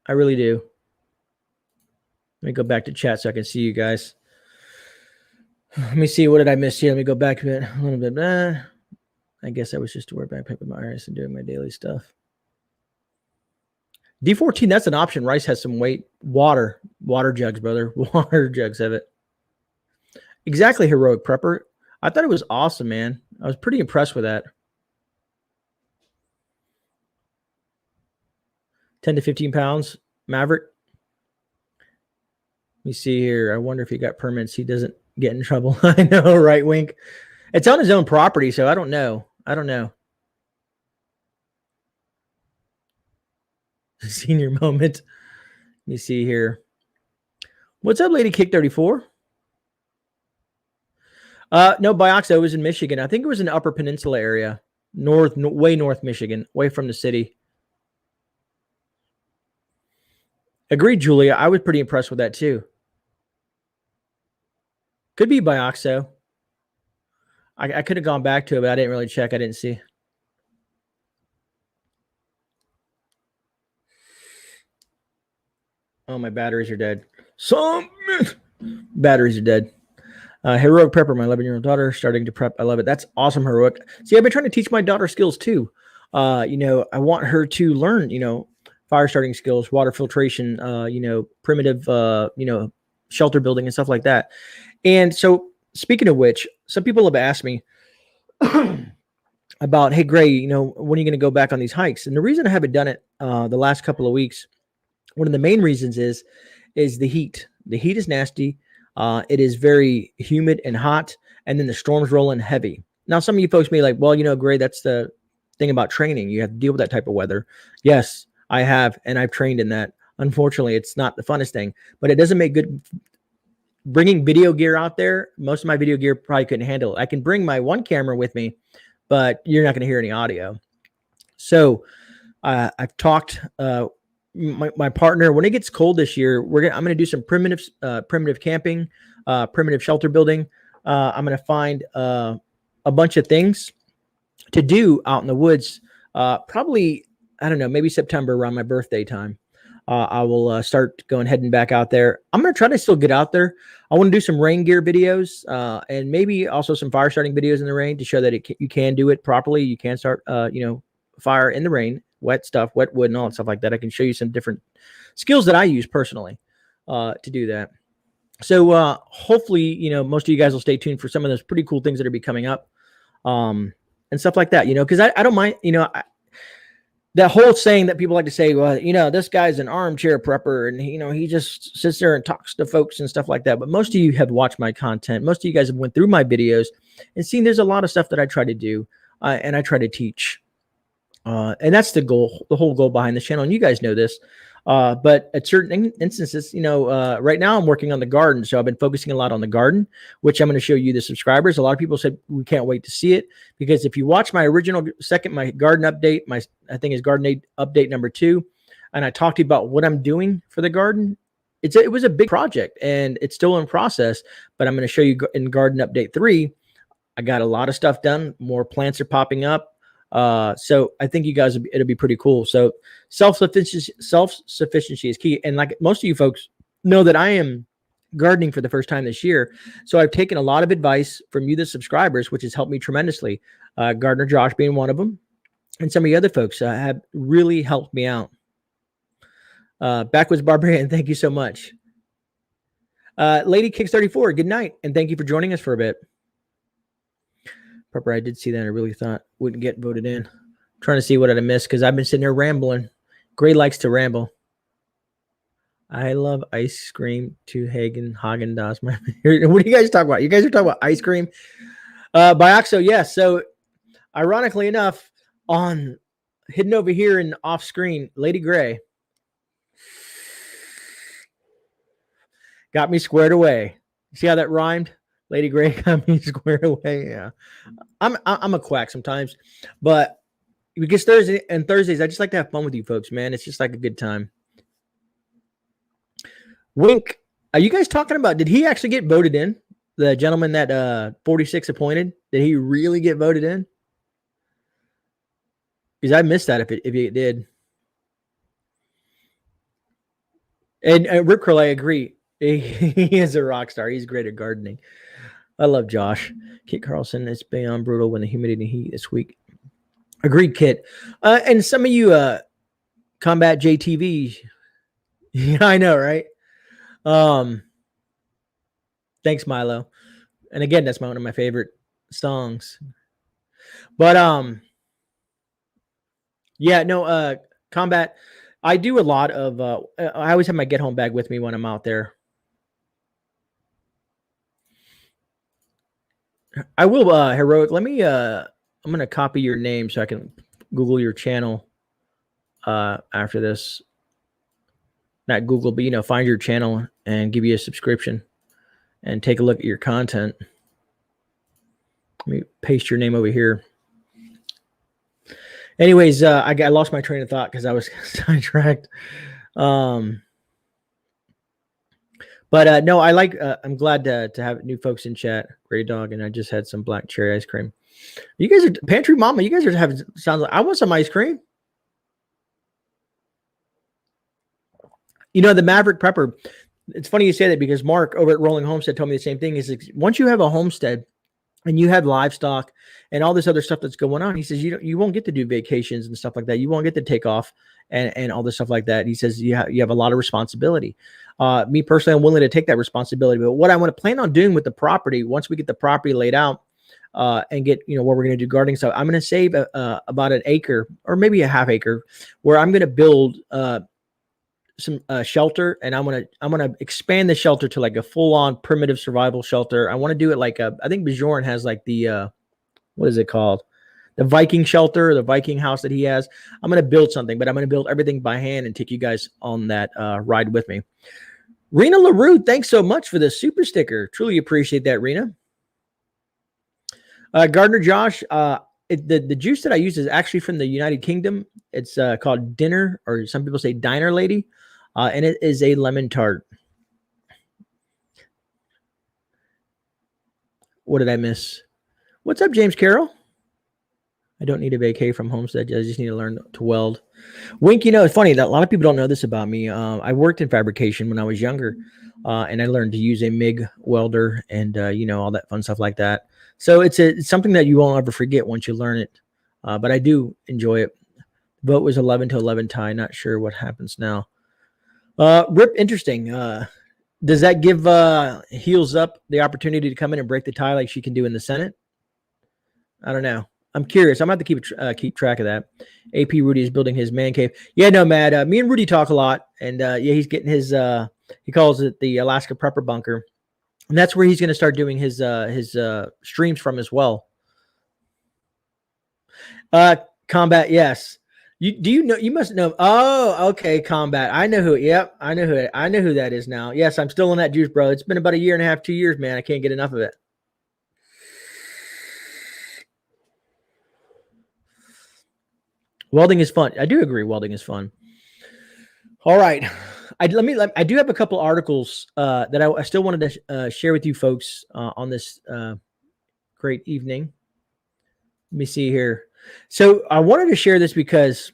I really do. Let me go back to chat so I can see you guys. Let me see. What did I miss here? Let me go back to it a little bit. I guess I was just to wear backpack with my iris and doing my daily stuff. D14, that's an option. Rice has some weight. Water jugs, brother. Water jugs have it. Exactly, Heroic Prepper. I thought it was awesome, man. I was pretty impressed with that. 10 to 15 pounds, Maverick. Let me see here. I wonder if he got permits. He doesn't get in trouble. I know, right, Wink? It's on his own property, so I don't know. Senior moment. Let me see here. What's up, Lady Kick 34? No, Bioxo was in Michigan. I think it was in the Upper Peninsula area. Way north Michigan, away from the city. Agreed, Julia. I was pretty impressed with that too. Could be Bioxo. I could have gone back to it, but I didn't really check. I didn't see. Oh, my batteries are dead. Some batteries are dead. Heroic Prepper, my 11-year-old daughter, starting to prep. I love it. That's awesome, Heroic. See, I've been trying to teach my daughter skills too. I want her to learn, fire starting skills, water filtration, primitive, shelter building and stuff like that. And so speaking of which, some people have asked me about, hey, Grey, when are you going to go back on these hikes? And the reason I haven't done it the last couple of weeks, one of the main reasons is the heat. The heat is nasty. It is very humid and hot, and then the storms roll in heavy. Now, some of you folks may be like, well, Grey, that's the thing about training. You have to deal with that type of weather. Yes, I have, and I've trained in that. Unfortunately, it's not the funnest thing, but it doesn't make good. Bringing video gear out there, most of my video gear probably couldn't handle it. I can bring my one camera with me, but you're not going to hear any audio. So I've talked my partner, when it gets cold this year, I'm going to do some primitive camping, primitive shelter building. I'm going to find a bunch of things to do out in the woods. Probably, I don't know, maybe September around my birthday time. I will start heading back out there. I'm going to try to still get out there. I want to do some rain gear videos and maybe also some fire starting videos in the rain to show that you can do it properly. You can start, fire in the rain wet stuff, wet wood, and all that stuff like that. I can show you some different skills that I use personally to do that. So hopefully, most of you guys will stay tuned for some of those pretty cool things that are be coming up, and stuff like that. Because I don't mind. That whole saying that people like to say, well, this guy's an armchair prepper, and he just sits there and talks to folks and stuff like that. But most of you have watched my content. Most of you guys have went through my videos and seen there's a lot of stuff that I try to do, and I try to teach. And that's the goal, the whole goal behind this channel. And you guys know this. But at certain instances, right now I'm working on the garden. So I've been focusing a lot on the garden, which I'm going to show you the subscribers. A lot of people said we can't wait to see it, because if you watch my original my garden update, I think is garden update number 2. And I talked to you about what I'm doing for the garden. It was a big project and it's still in process, but I'm going to show you in garden update 3. I got a lot of stuff done. More plants are popping up. So I think you guys, it'll be pretty cool. So self-sufficiency is key. And like most of you folks know that I am gardening for the first time this year. So I've taken a lot of advice from you, the subscribers, which has helped me tremendously. Gardener Josh being one of them, and some of the other folks have really helped me out. Backwoods Barbarian, thank you so much. Lady Kicks 34, good night. And thank you for joining us for a bit. Prepper, I did see that. I really thought wouldn't get voted in. I'm trying to see what I missed because I've been sitting here rambling. Gray likes to ramble. I love ice cream to Haagen-Dazs. What do you guys talk about? You guys are talking about ice cream. Bioxo, yes. So ironically enough, hidden over here and off screen, Lady Gray got me squared away. See how that rhymed? Lady Gray got me squared away. Yeah, I'm a quack sometimes, but because Thursdays, I just like to have fun with you folks, man. It's just like a good time. Wink, are you guys talking about? Did he actually get voted in? The gentleman that 46 appointed, did he really get voted in? Because I missed that if it did. And Rip Curl, I agree. He is a rock star. He's great at gardening. I love Josh. Kit Carlson, it's beyond brutal when the humidity and heat this week. Agreed, Kit. And some of you Combat JTV. Yeah, I know, right? Thanks, Milo. And again, that's one of my favorite songs. But yeah, no, Combat. I do a lot of I always have my get home bag with me when I'm out there. I will Heroic. Let me I'm gonna copy your name so I can Google your channel after this. Not Google, but find your channel and give you a subscription and take a look at your content. Let me paste your name over here. Anyways, I lost my train of thought because I was sidetracked. But no, I like. I'm glad to have new folks in chat. Gray Dog, and I just had some black cherry ice cream. You guys are Pantry Mama. You guys are having sounds like I want some ice cream. The Maverick Prepper. It's funny you say that because Mark over at Rolling Homestead told me the same thing. Is once you have a homestead and you have livestock and all this other stuff that's going on, he says you won't get to do vacations and stuff like that. You won't get to take off and all this stuff like that. He says you have a lot of responsibility. Me personally, I'm willing to take that responsibility. But what I want to plan on doing with the property, once we get the property laid out and get where we're going to do gardening stuff, I'm going to save about an acre or maybe a half acre where I'm going to build some shelter, and I'm gonna expand the shelter to like a full-on primitive survival shelter. I want to do it like I think Bjorn has like the what is it called? The Viking shelter, or the Viking house that he has. I'm gonna build something, but I'm gonna build everything by hand and take you guys on that ride with me. Rena LaRue, thanks so much for the super sticker. Truly appreciate that, Rena. Gardner Josh, the juice that I use is actually from the United Kingdom. It's called Dinner, or some people say Diner Lady. And it is a lemon tart. What did I miss? What's up, James Carroll? I don't need a vacay from Homestead. I just need to learn to weld. Wink, it's funny that a lot of people don't know this about me. I worked in fabrication when I was younger, and I learned to use a MIG welder and, all that fun stuff like that. So it's something that you won't ever forget once you learn it. But I do enjoy it. Vote was 11 to 11 tie. Not sure what happens now. Rip, interesting. Does that give Heels Up the opportunity to come in and break the tie like she can do in the Senate? I don't know. I'm curious. I'm going to have to keep track of that. AP Rudy is building his man cave. Yeah, no, Matt. Me and Rudy talk a lot, and yeah, he's getting his. He calls it the Alaska Prepper Bunker, and that's where he's going to start doing his streams from as well. Combat, yes. You know? You must know. Oh, okay, Combat. I know who. Yep, I know who. I know who that is now. Yes, I'm still in that juice, bro. It's been about a year and a half, 2 years, man. I can't get enough of it. Welding is fun. I do agree. Welding is fun. All right. I do have a couple articles that I still wanted to share with you folks on this great evening. Let me see here. So I wanted to share this because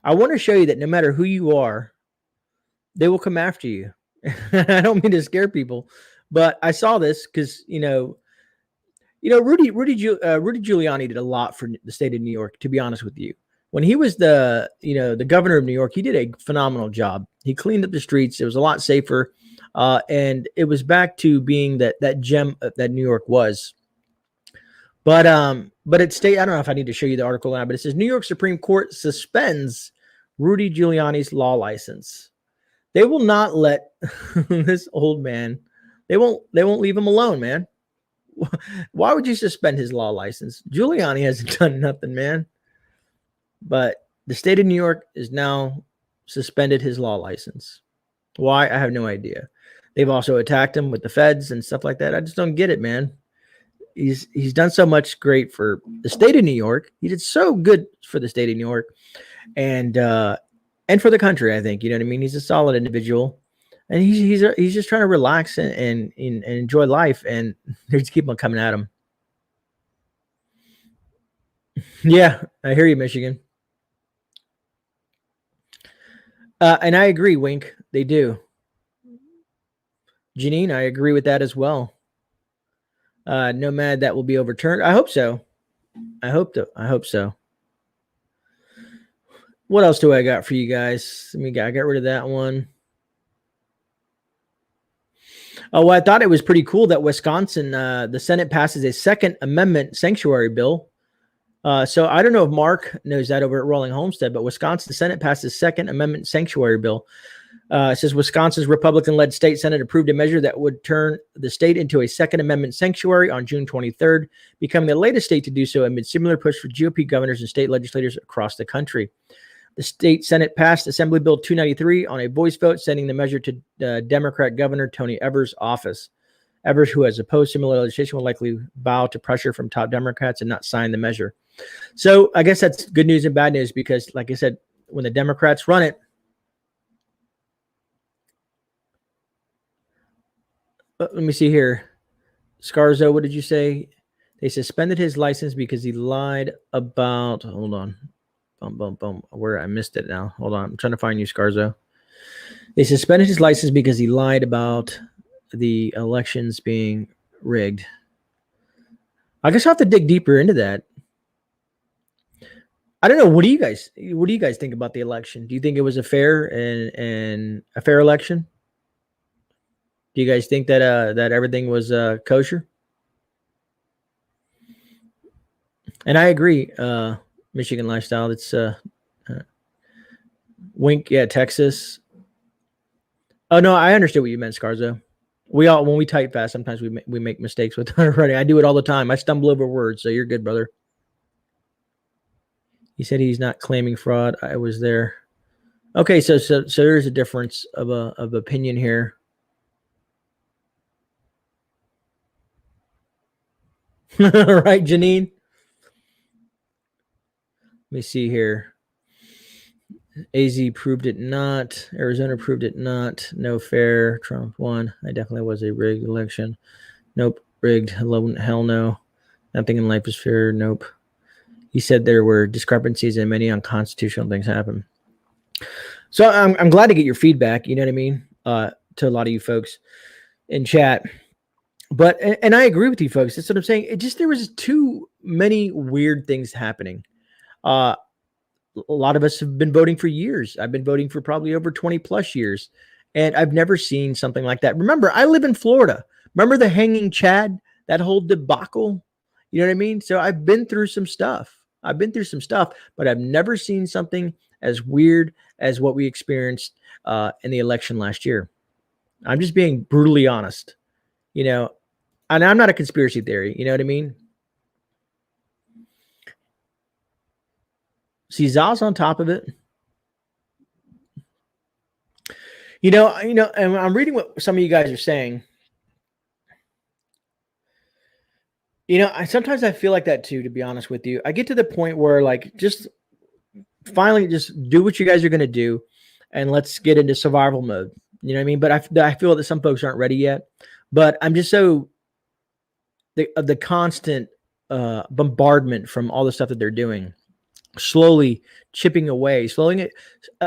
I want to show you that no matter who you are, they will come after you. I don't mean to scare people, but I saw this because Rudy Giuliani did a lot for the state of New York. To be honest with you, when he was the governor of New York, he did a phenomenal job. He cleaned up the streets. It was a lot safer, and it was back to being that gem that New York was. But it state, I don't know if I need to show you the article now, but it says New York Supreme Court suspends Rudy Giuliani's law license. They will not let this old man. They won't leave him alone, man. Why would you suspend his law license? Giuliani hasn't done nothing, man. But the state of New York is now suspended his law license. Why? I have no idea. They've also attacked him with the feds and stuff like that. I just don't get it, man. He's done so much great for the state of New York. He did so good for the state of New York, and for the country. I think, you know what I mean. He's a solid individual, and he's just trying to relax and enjoy life. And they just keep on coming at him. Yeah, I hear you, Michigan. And I agree, Wink. They do. Janine, I agree with that as well. Nomad, that will be overturned. I hope so. I hope so. What else do I got for you guys? I got rid of that one. Oh, well, I thought it was pretty cool that Wisconsin, the Senate passes a Second Amendment sanctuary bill. So I don't know if Mark knows that over at Rolling Homestead, but Wisconsin Senate passes Second Amendment sanctuary bill. It says Wisconsin's Republican-led state Senate approved a measure that would turn the state into a Second Amendment sanctuary on June 23rd, becoming the latest state to do so amid similar push for GOP governors and state legislators across the country. The state Senate passed Assembly Bill 293 on a voice vote, sending the measure to Democrat Governor Tony Evers' office. Evers, who has opposed similar legislation, will likely bow to pressure from top Democrats and not sign the measure. So I guess that's good news and bad news because, like I said, when the Democrats run it, let me see here. Scarzo, what did you say? They suspended his license because he lied about, hold on. Where I missed it now. Hold on. I'm trying to find you, Scarzo. They suspended his license because he lied about the elections being rigged. I guess I'll have to dig deeper into that. I don't know. What do you guys think about the election? Do you think it was a fair and a fair election? Do you guys think that that everything was kosher? And I agree. Michigan lifestyle. It's Wink. Yeah, Texas. Oh no, I understood what you meant, Scarzo. When we type fast, sometimes we make mistakes with our writing. I do it all the time. I stumble over words, so you're good, brother. He said he's not claiming fraud. I was there. Okay, so there's a difference of opinion here. Right, Janine? Let me see here. AZ proved it not. Arizona proved it not. No fair. Trump won. I definitely was a rigged election. Nope. Rigged. Hell no. Nothing in life is fair. Nope. He said there were discrepancies and many unconstitutional things happen. So I'm glad to get your feedback. You know what I mean? To a lot of you folks in chat. But and I agree with you folks. That's what I'm saying. There was too many weird things happening. a lot of us have been voting for years. I've been voting for probably over 20 plus years, and I've never seen something like that. Remember, I live in Florida. Remember the hanging Chad, that whole debacle? You know what I mean? So I've been through some stuff. But I've never seen something as weird as what we experienced in the election last year. I'm just being brutally honest, you know, and I'm not a conspiracy theory. You know what I mean? See, Zal's on top of it. And I'm reading what some of you guys are saying. Sometimes I feel like that too, to be honest with you. I get to the point where like, just finally just do what you guys are going to do and let's get into survival mode. You know what I mean? But I feel that some folks aren't ready yet, but I'm just so the constant bombardment from all the stuff that they're doing, slowly chipping away,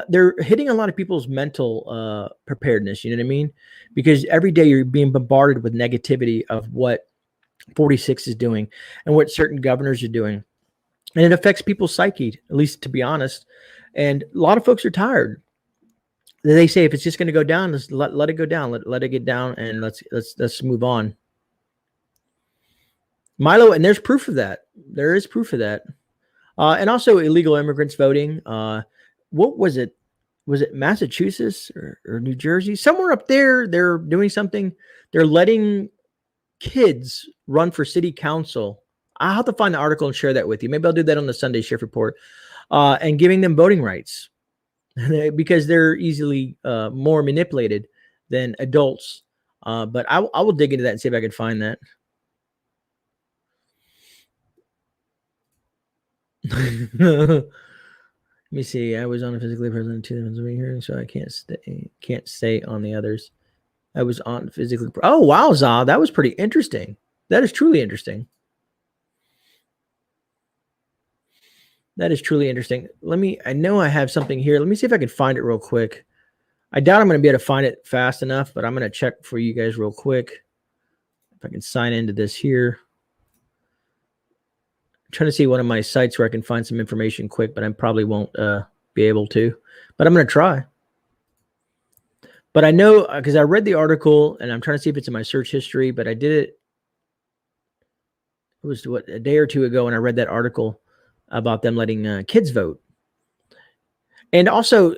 they're hitting a lot of people's mental preparedness. You know what I mean? Because every day you're being bombarded with negativity of what 46 is doing and what certain governors are doing. And it affects people's psyche, at least to be honest. And a lot of folks are tired. They say if it's just going to go down, let's let it go down. Let it get down and let's move on. Milo, and there's proof of that. There is proof of that. And also illegal immigrants voting. What was it? Was it Massachusetts or New Jersey? Somewhere up there, they're doing something. They're letting kids run for city council. I'll have to find the article and share that with you. Maybe I'll do that on the Sunday Shift Report. And giving them voting rights because they're easily more manipulated than adults. But I will dig into that and see if I can find that. Let me see. I was on a physically present in 2000 hearing, so I can't say on the others. I was on physically. Oh wow, Za, that was pretty interesting. That is truly interesting. That is truly interesting. I know I have something here. Let me see if I can find it real quick. I doubt I'm going to be able to find it fast enough, but I'm going to check for you guys real quick. If I can sign into this here. I'm trying to see one of my sites where I can find some information quick, but I probably won't be able to. But I'm going to try. But I know, because I read the article, and I'm trying to see if it's in my search history, but I did it. It was, a day or two ago, and I read that article about them letting kids vote. And also,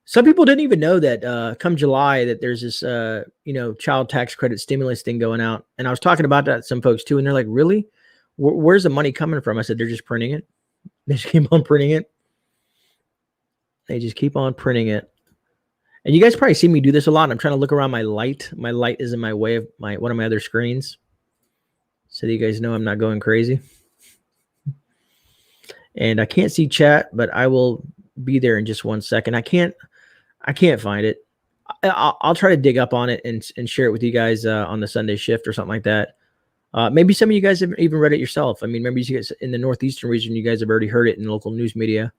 some people didn't even know that come July that there's this, child tax credit stimulus thing going out. And I was talking about that to some folks too, and they're like, really? Where's the money coming from? I said, they're just printing it. They just keep on printing it. They just keep on printing it. And you guys probably see me do this a lot. I'm trying to look around my light. My light is in my way of one of my other screens. So that you guys know I'm not going crazy. And I can't see chat, but I will be there in just 1 second. I can't find it. I'll try to dig up on it and share it with you guys on the Sunday shift or something like that. Maybe some of you guys have even read it yourself. I mean, maybe you guys in the Northeastern region, you guys have already heard it in local news media.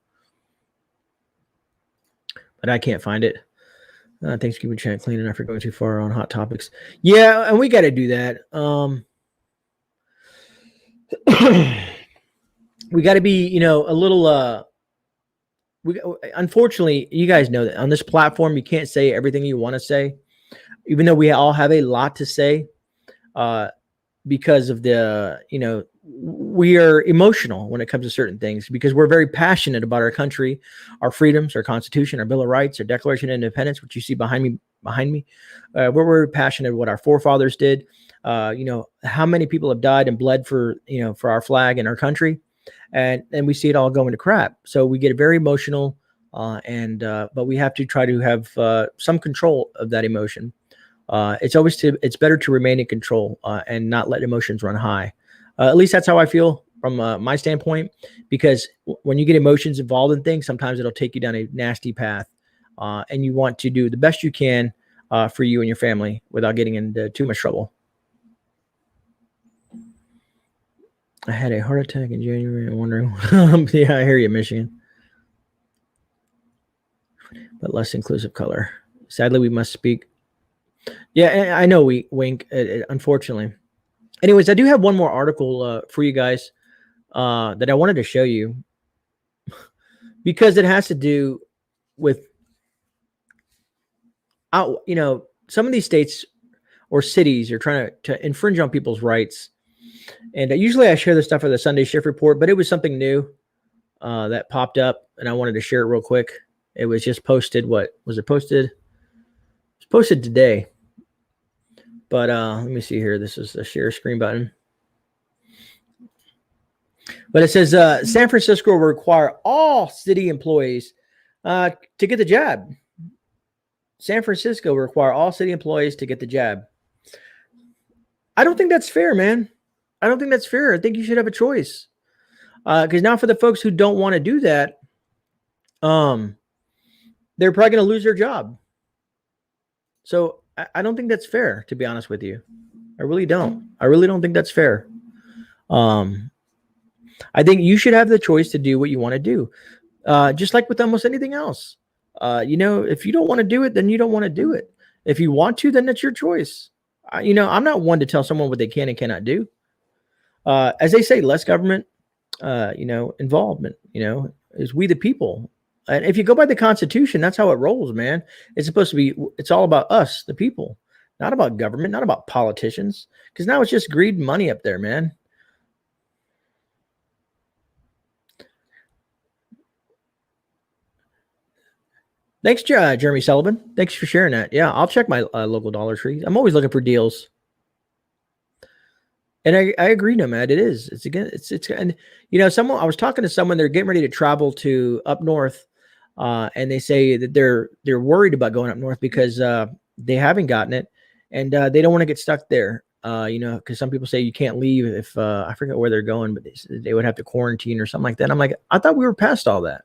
But I can't find it. Thanks for keeping chat clean and not for going too far on hot topics. Yeah, and we got to do that. We got to be, a little. Unfortunately, you guys know that on this platform, you can't say everything you want to say, even though we all have a lot to say. Because of the, we are emotional when it comes to certain things because we're very passionate about our country, our freedoms, our Constitution, our Bill of Rights, our Declaration of Independence, which you see behind me. We're very passionate what our forefathers did. How many people have died and bled for our flag and our country, and we see it all going to crap. So we get very emotional, but we have to try to have some control of that emotion. It's better to remain in control and not let emotions run high. At least that's how I feel from my standpoint, because when you get emotions involved in things, sometimes it'll take you down a nasty path. And you want to do the best you can for you and your family without getting into too much trouble. I had a heart attack in January. I'm wondering. Yeah, I hear you, Michigan. But less inclusive color. Sadly, we must speak. Yeah, I know we wink, unfortunately. Anyways, I do have one more article for you guys that I wanted to show you. because it has to do with, some of these states or cities are trying to infringe on people's rights. And usually I share this stuff for the Sunday Shift Report, but it was something new that popped up, and I wanted to share it real quick. It was just posted. What was it posted? It was posted today. But let me see here. This is the share screen button. But it says San Francisco will require all city employees to get the jab. San Francisco will require all city employees to get the jab. I don't think that's fair, man. I don't think that's fair. I think you should have a choice. Because now for the folks who don't want to do that, they're probably going to lose their job. So I don't think that's fair, to be honest with you. I really don't. I really don't think that's fair. I think you should have the choice to do what you want to do. Just like with almost anything else. If you don't want to do it, then you don't want to do it. If you want to, then that's your choice. I'm not one to tell someone what they can and cannot do. As they say, less government, involvement, is we the people. And if you go by the Constitution, that's how it rolls, man. It's all about us, the people, not about government, not about politicians, because now it's just greed and money up there, man. Thanks, Jeremy Sullivan. Thanks for sharing that. Yeah, I'll check my local Dollar Tree. I'm always looking for deals. And I agree, Nomad. It is. And I was talking to someone. They're getting ready to travel to up north, and they say that they're worried about going up north because they haven't gotten it, and they don't want to get stuck there. Because some people say you can't leave if I forget where they're going, but they would have to quarantine or something like that. And I'm like, I thought we were past all that.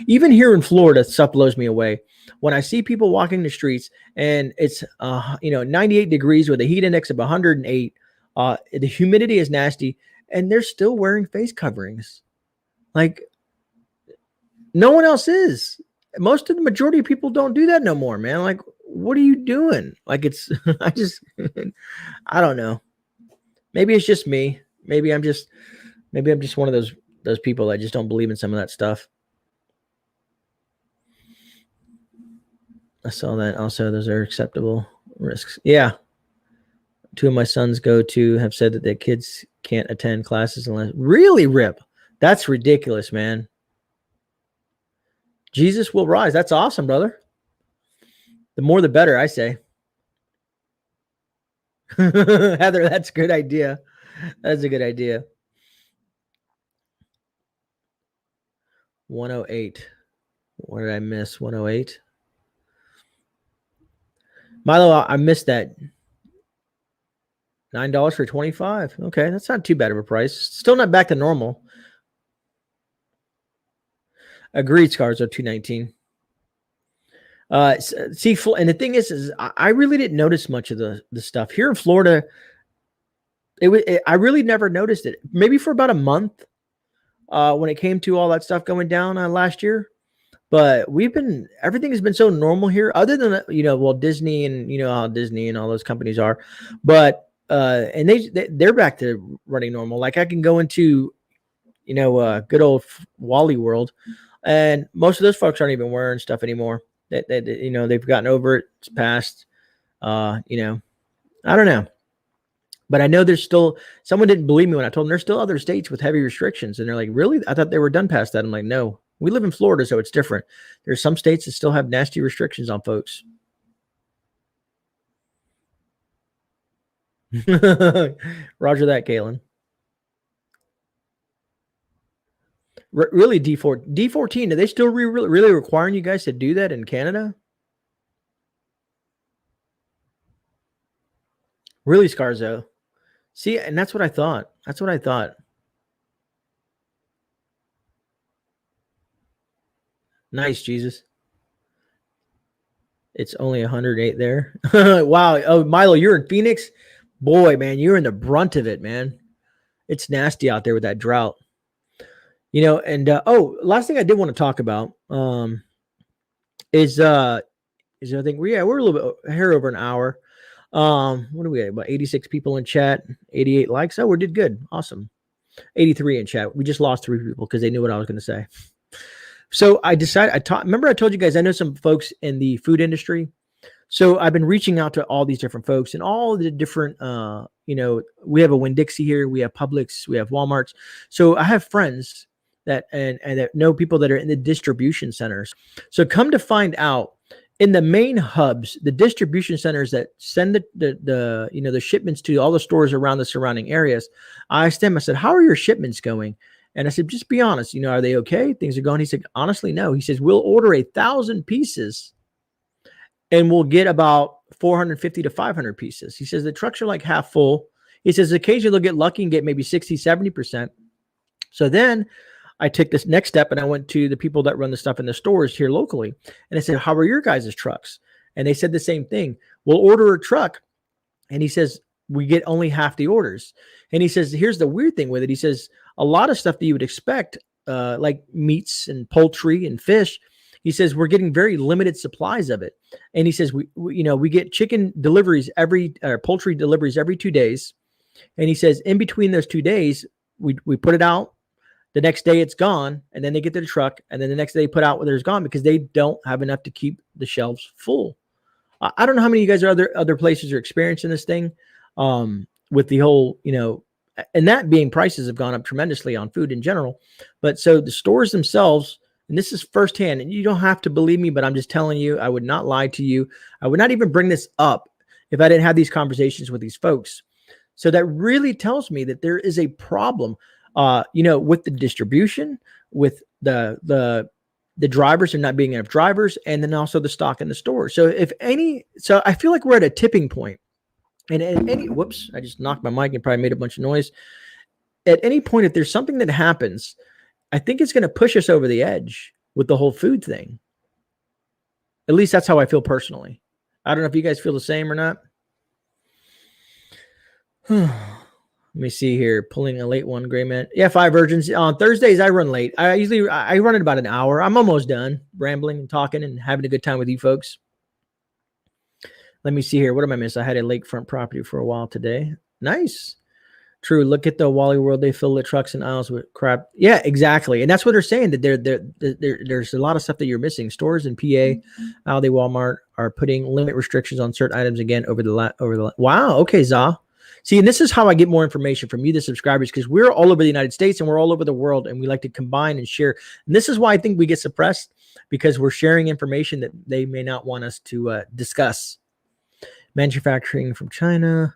Even here in Florida, stuff blows me away. When I see people walking the streets and it's 98 degrees with a heat index of 108, the humidity is nasty, and they're still wearing face coverings. Like no one else is. Most of the majority of people don't do that no more, man. Like, what are you doing? Like I don't know. Maybe it's just me. Maybe I'm just one of those people that just don't believe in some of that stuff. I saw that also. Those are acceptable risks. Yeah. 2 of my sons have said that their kids can't attend classes unless really rip. That's ridiculous, man. Jesus will rise. That's awesome, brother. The more, the better, I say. Heather, that's a good idea. That's a good idea. 108. What did I miss? 108. Milo, I missed that. $9 for 25. Okay, that's not too bad of a price. Still not back to normal. Agreed, Scars are $219. See, and the thing is I really didn't notice much of the stuff here in Florida. I really never noticed it. Maybe for about a month when it came to all that stuff going down last year. But everything has been so normal here, other than, Disney and, how Disney and all those companies are. But, and they're back to running normal. Like I can go into, good old Wally World, and most of those folks aren't even wearing stuff anymore. They've gotten over it. It's past, I don't know. But I know there's still, someone didn't believe me when I told them there's still other states with heavy restrictions. And they're like, really? I thought they were done past that. I'm like, no. We live in Florida, so it's different. There's some states that still have nasty restrictions on folks. Roger that, Kaylin. Really, D14, are they still really requiring you guys to do that in Canada? Really, Scarzo? See, and that's what I thought. Nice, Jesus. It's only 108 there. Wow. Oh, Milo, you're in Phoenix? Boy, man, you're in the brunt of it, man. It's nasty out there with that drought. And last thing I did want to talk about is I think we're a little bit here over an hour. What do we got? About 86 people in chat, 88 likes. Oh, we did good. Awesome. 83 in chat. We just lost 3 people because they knew what I was going to say. So I decided, remember I told you guys, I know some folks in the food industry. So I've been reaching out to all these different folks and all the different, we have a Winn-Dixie here, we have Publix, we have Walmarts. So I have friends that and that know people that are in the distribution centers. So come to find out, in the main hubs, the distribution centers that send the shipments to all the stores around the surrounding areas, I asked them, I said, how are your shipments going? And I said, just be honest, are they okay? Things are going. He said, honestly, no. He says, we'll order 1,000 pieces and we'll get about 450 to 500 pieces. He says, the trucks are like half full. He says, occasionally they'll get lucky and get maybe 60, 70%. So then I took this next step and I went to the people that run the stuff in the stores here locally. And I said, how are your guys' trucks? And they said the same thing. We'll order a truck. And he says, we get only half the orders. And he says, here's the weird thing with it. He says, a lot of stuff that you would expect, like meats and poultry and fish, he says, we're getting very limited supplies of it. And he says, we get chicken deliveries poultry deliveries every 2 days. And he says, in between those 2 days, we put it out. The next day it's gone. And then they get to the truck. And then the next day they put out whether it's gone because they don't have enough to keep the shelves full. I don't know how many of you guys are other places are experiencing this thing with the whole, and that being prices have gone up tremendously on food in general. But so the stores themselves, and this is firsthand, and you don't have to believe me, but I'm just telling you, I would not lie to you. I would not even bring this up if I didn't have these conversations with these folks. So that really tells me that there is a problem, with the distribution, with the drivers and not being enough drivers, and then also the stock in the store. So so I feel like we're at a tipping point. And at whoops, I just knocked my mic and probably made a bunch of noise. At any point, if there's something that happens, I think it's going to push us over the edge with the whole food thing. At least that's how I feel personally. I don't know if you guys feel the same or not. Let me see here. Pulling a late one, GreyMan. Yeah, 5 virgins. On Thursdays, I run late. I run in about an hour. I'm almost done rambling and talking and having a good time with you folks. Let me see here. What am I missing? I had a lakefront property for a while today. Nice. True. Look at the Wally World. They fill the trucks and aisles with crap. Yeah, exactly. And that's what they're saying, that there's a lot of stuff that you're missing. Stores in PA, Aldi, Walmart are putting limit restrictions on certain items again over the wow. Okay, Za. See, and this is how I get more information from you, the subscribers, because we're all over the United States and we're all over the world, and we like to combine and share. And this is why I think we get suppressed, because we're sharing information that they may not want us to discuss. Manufacturing from China.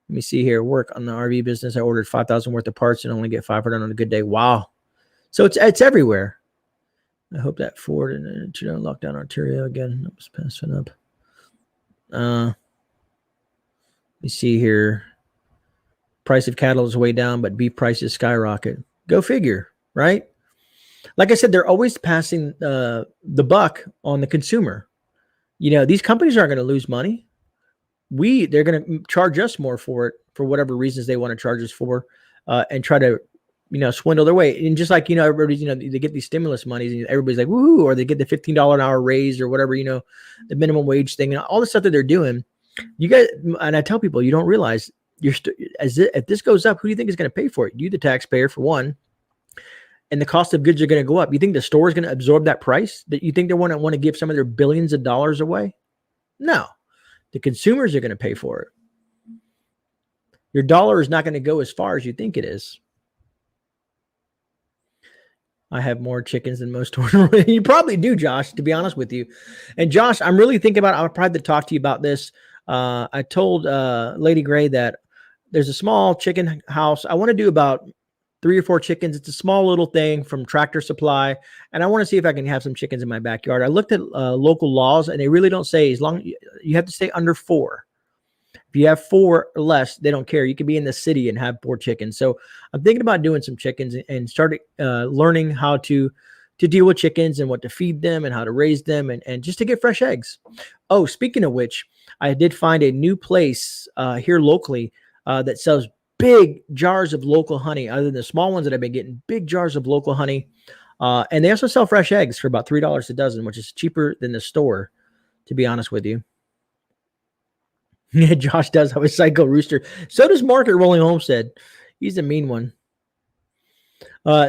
Let me see here. Work on the RV business. I ordered 5,000 worth of parts and only get 500 on a good day. Wow. So it's everywhere. I hope that Ford and lockdown Ontario again. That was passing up. Let me see here. Price of cattle is way down, but beef prices skyrocket. Go figure, right? Like I said, they're always passing the buck on the consumer. These companies aren't going to lose money. They're going to charge us more for it for whatever reasons they want to charge us for, and try to, swindle their way. And just like, everybody's, they get these stimulus monies and everybody's like, woohoo, or they get the $15 an hour raise or whatever, the minimum wage thing and all the stuff that they're doing. You guys, and I tell people, you don't realize if this goes up, who do you think is going to pay for it? You, the taxpayer, for one. And the cost of goods are going to go up. You think the store is going to absorb that price? That you think they want to give some of their billions of dollars away? No. The consumers are going to pay for it. Your dollar is not going to go as far as you think it is. I have more chickens than most. You probably do, Josh, to be honest with you. And Josh, I'm really thinking about, I'll probably have to talk to you about this. I told Lady Grey that there's a small chicken house. I want to do about 3 or 4 chickens. It's a small little thing from Tractor Supply. And I want to see if I can have some chickens in my backyard. I looked at local laws, and they really don't say, as long you have to stay under 4. If you have 4 or less, they don't care. You can be in the city and have 4 chickens. So I'm thinking about doing some chickens and start learning how to deal with chickens and what to feed them and how to raise them and just to get fresh eggs. Oh, speaking of which, I did find a new place here locally that sells big jars of local honey, other than the small ones that I've been getting, big jars of local honey. And they also sell fresh eggs for about $3 a dozen, which is cheaper than the store, to be honest with you. Yeah, Josh does have a psycho rooster. So does Mark at Rolling Homestead. He's a mean one.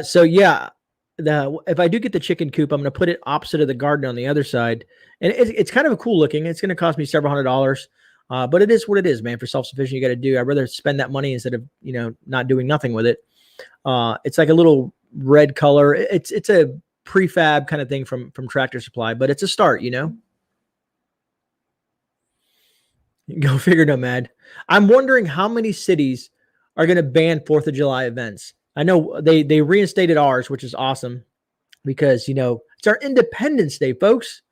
So yeah, if I do get the chicken coop, I'm going to put it opposite of the garden on the other side. And it's kind of a cool looking. It's going to cost me several $100s. But it is what it is, man. For self-sufficient, you got to do. I'd rather spend that money instead of, not doing nothing with it. It's like a little red color. It's a prefab kind of thing from Tractor Supply, but it's a start, Go figure, Nomad. I'm wondering how many cities are going to ban 4th of July events. I know they reinstated ours, which is awesome because, it's our Independence Day, folks.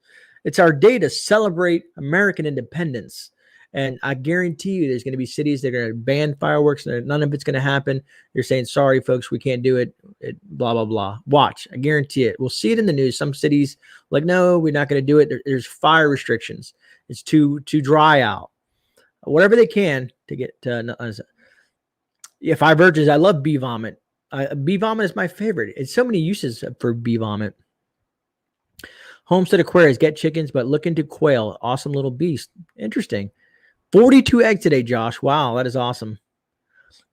It's our day to celebrate American independence. And I guarantee you there's going to be cities that are going to ban fireworks and none of it's going to happen. They're saying, sorry, folks, we can't do it. Blah, blah, blah. Watch. I guarantee it. We'll see it in the news. Some cities like, no, we're not going to do it. There's fire restrictions. It's too dry out. Whatever they can to get to. Yeah, 5 virgins. I love bee vomit. Bee vomit is my favorite. It's so many uses for bee vomit. Homestead Aquarius, get chickens, but look into quail. Awesome little beast. Interesting. 42 eggs today, Josh. Wow, that is awesome.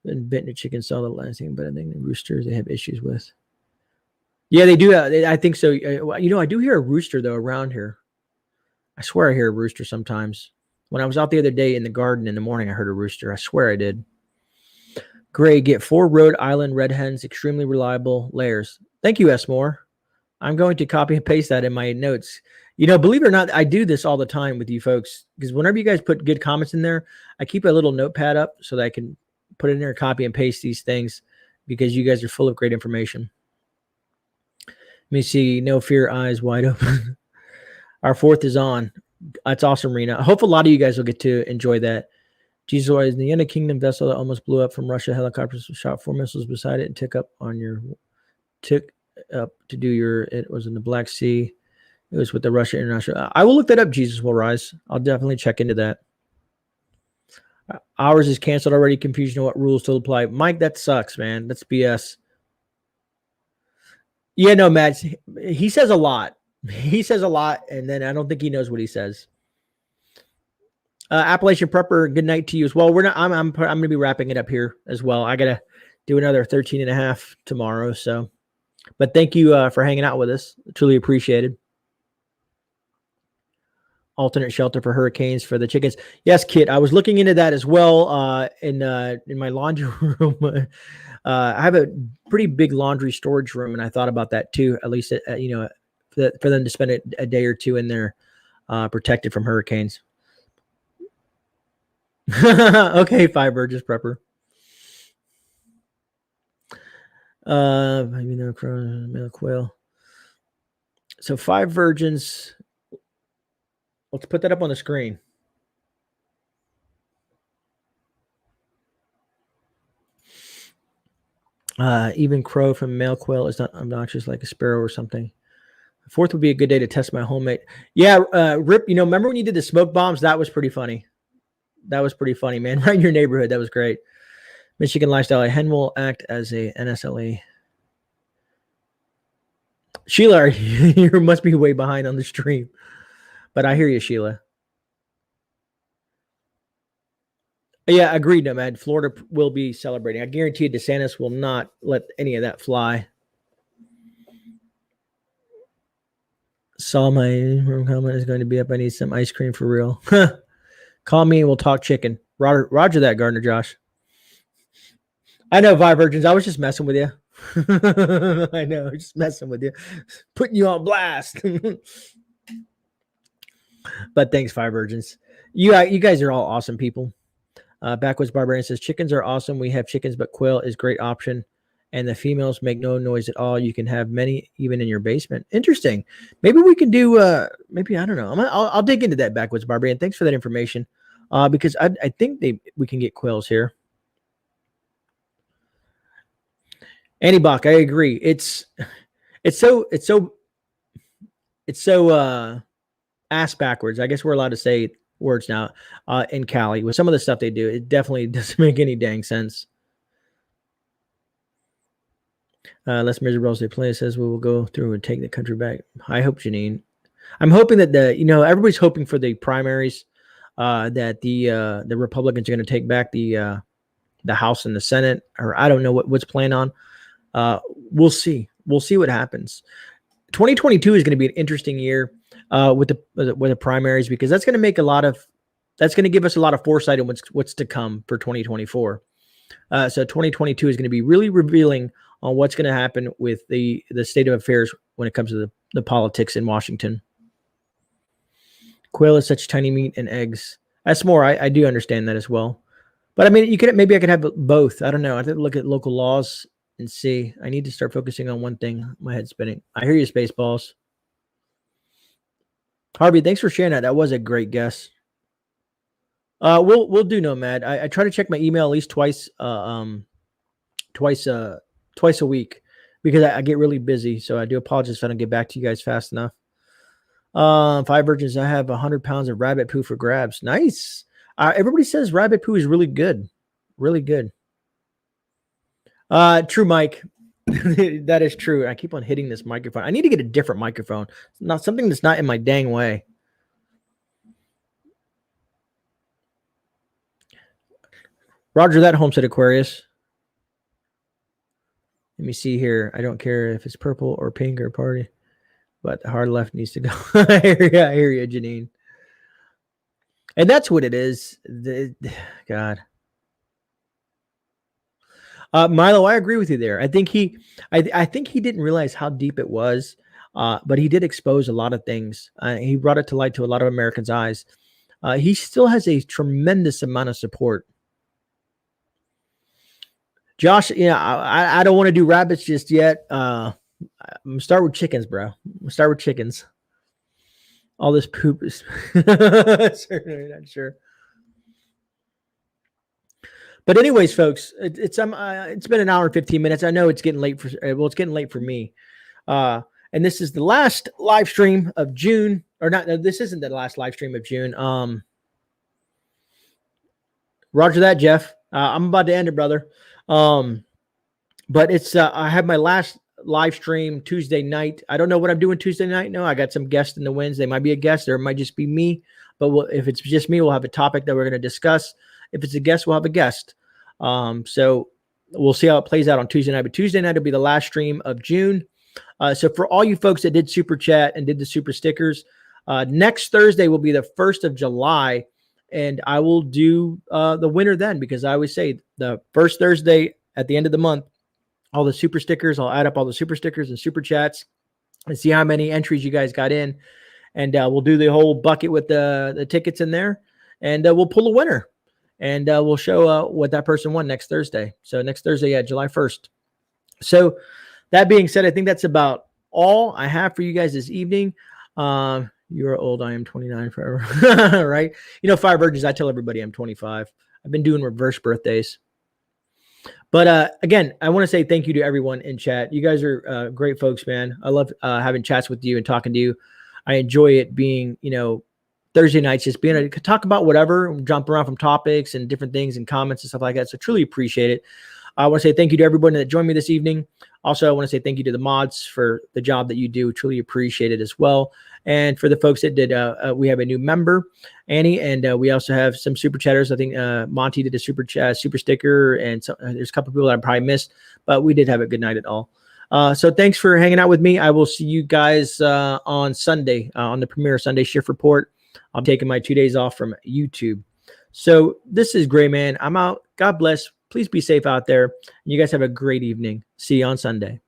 Been bitten a chicken saw the last thing, but I think the roosters they have issues with. Yeah, they do. I think so. I do hear a rooster though around here. I swear I hear a rooster sometimes. When I was out the other day in the garden in the morning, I heard a rooster. I swear I did. Gray, get 4 Rhode Island red hens, extremely reliable layers. Thank you, S. Moore. I'm going to copy and paste that in my notes. Believe it or not, I do this all the time with you folks because whenever you guys put good comments in there, I keep a little notepad up so that I can put it in there, copy and paste these things because you guys are full of great information. Let me see. No fear, eyes wide open. Our 4th is on. That's awesome, Rena. I hope a lot of you guys will get to enjoy that. Jesus was in the United Kingdom vessel that almost blew up from Russia. Helicopters shot 4 missiles beside it and took up to do it was in the Black Sea. It was with the Russia International. I will look that up. Jesus will rise. I'll definitely check into that. Ours is canceled already. Confusion of what rules still apply. Mike, that sucks, man. That's BS. Yeah, no, Matt. He says a lot. He says a lot, and then I don't think he knows what he says. Appalachian Prepper, good night to you as well. I'm going to be wrapping it up here as well. I got to do another 13 and a half tomorrow. So, but thank you for hanging out with us. Truly appreciated. Alternate shelter for hurricanes for the chickens. Yes, Kit. I was looking into that as well in my laundry room. I have a pretty big laundry storage room, and I thought about that too. At least for them to spend a day or two in there, protected from hurricanes. Okay, 5 virgins prepper. Maybe no male quail. So 5 virgins. Let's put that up on the screen. Even crow from male quail is not obnoxious like a sparrow or something. 4th would be a good day to test my homemade. Yeah, Rip, remember when you did the smoke bombs? That was pretty funny. That was pretty funny, man. Right in your neighborhood. That was great. Michigan Lifestyle. A hen will act as a NSLA. Sheila, you must be way behind on the stream. But I hear you, Sheila. Yeah, agreed, Nomad. Florida will be celebrating. I guarantee you DeSantis will not let any of that fly. Saw my comment is going to be up. I need some ice cream for real. Call me and we'll talk chicken. Roger that, Gardner Josh. I know, Vi Virgins. I was just messing with you. I know, just messing with you. Putting you on blast. But thanks, 5 virgins. You guys are all awesome people. Backwoods Barbarian says, chickens are awesome. We have chickens, but quail is a great option. And the females make no noise at all. You can have many even in your basement. Interesting. Maybe we can do, maybe, I don't know. I'll dig into that, Backwoods Barbarian. Thanks for that information. Because I think we can get quails here. Annie Bach, I agree. It's so ass backwards. I guess we're allowed to say words now in Cali with some of the stuff they do. It definitely doesn't make any dang sense. Les Miserables they play says we will go through and take the country back. I hope, Janine. I'm hoping that everybody's hoping for the primaries that the Republicans are going to take back the House and the Senate, or I don't know what's planned on. We'll see. we'll see what happens. 2022 is going to be an interesting year with the primaries, because that's going to give us a lot of foresight on what's to come for 2024. So 2022 is going to be really revealing on what's going to happen with the state of affairs when it comes to the politics in Washington. Quail is such tiny meat and eggs. That's more. I do understand that as well. But I mean, maybe I could have both. I don't know. I have to look at local laws and see. I need to start focusing on one thing. My head's spinning. I hear you, Spaceballs. Harvey, thanks for sharing that. That was a great guess. We'll do Nomad. I try to check my email at least twice a week, because I get really busy. So I do apologize if I don't get back to you guys fast enough. 5 virgins. I have 100 pounds of rabbit poo for grabs. Nice. Everybody says rabbit poo is really good. Really good. True, Mike. That is true. I keep on hitting this microphone. I need to get a different microphone. Not something that's not in my dang way. Roger that, Homestead Aquarius. Let me see here. I don't care if it's purple or pink or party, but the hard left needs to go. I hear you, Janine. And that's what it is. God. Milo, I agree with you there. I think he didn't realize how deep it was, but he did expose a lot of things. He brought it to light to a lot of Americans' eyes. He still has a tremendous amount of support. Josh, I don't want to do rabbits just yet. I'm gonna start with chickens, bro. I'm gonna start with chickens. All this poop is certainly not sure. But anyways, folks, it's been an hour and 15 minutes. I know it's getting late it's getting late for me. And this is the last live stream of June, or not. No, this isn't the last live stream of June. Roger that, Jeff. I'm about to end it, brother. But it's I have my last live stream Tuesday night. I don't know what I'm doing Tuesday night. No, I got some guests in the winds. They might be a guest, or it might just be me. But if it's just me, we'll have a topic that we're going to discuss. If it's a guest, we'll have a guest. So we'll see how it plays out on Tuesday night. But Tuesday night will be the last stream of June. So for all you folks that did super chat and did the super stickers, next Thursday will be the 1st of July. And I will do the winner then, because I always say the first Thursday at the end of the month, all the super stickers, I'll add up all the super stickers and super chats and see how many entries you guys got in. And we'll do the whole bucket with the tickets in there, and we'll pull a winner. And we'll show what that person won next Thursday. So next Thursday, July 1st. So that being said, I think that's about all I have for you guys this evening. You're old. I am 29 forever. Right? 5 virgins. I tell everybody I'm 25. I've been doing reverse birthdays. But again, I want to say thank you to everyone in chat. You guys are great folks, man. I love having chats with you and talking to you. I enjoy it being, Thursday nights, just being able to talk about whatever, jump around from topics and different things and comments and stuff like that. So truly appreciate it. I want to say thank you to everybody that joined me this evening. Also, I want to say thank you to the mods for the job that you do. Truly appreciate it as well. And for the folks that did, we have a new member, Annie, and we also have some super chatters. I think Monty did a super sticker, and so, there's a couple of people that I probably missed, but we did have a good night at all. So thanks for hanging out with me. I will see you guys on Sunday on the premiere Sunday shift report. I'm taking my 2 days off from YouTube. So this is GreyMan. I'm out. God bless. Please be safe out there. You guys have a great evening. See you on Sunday.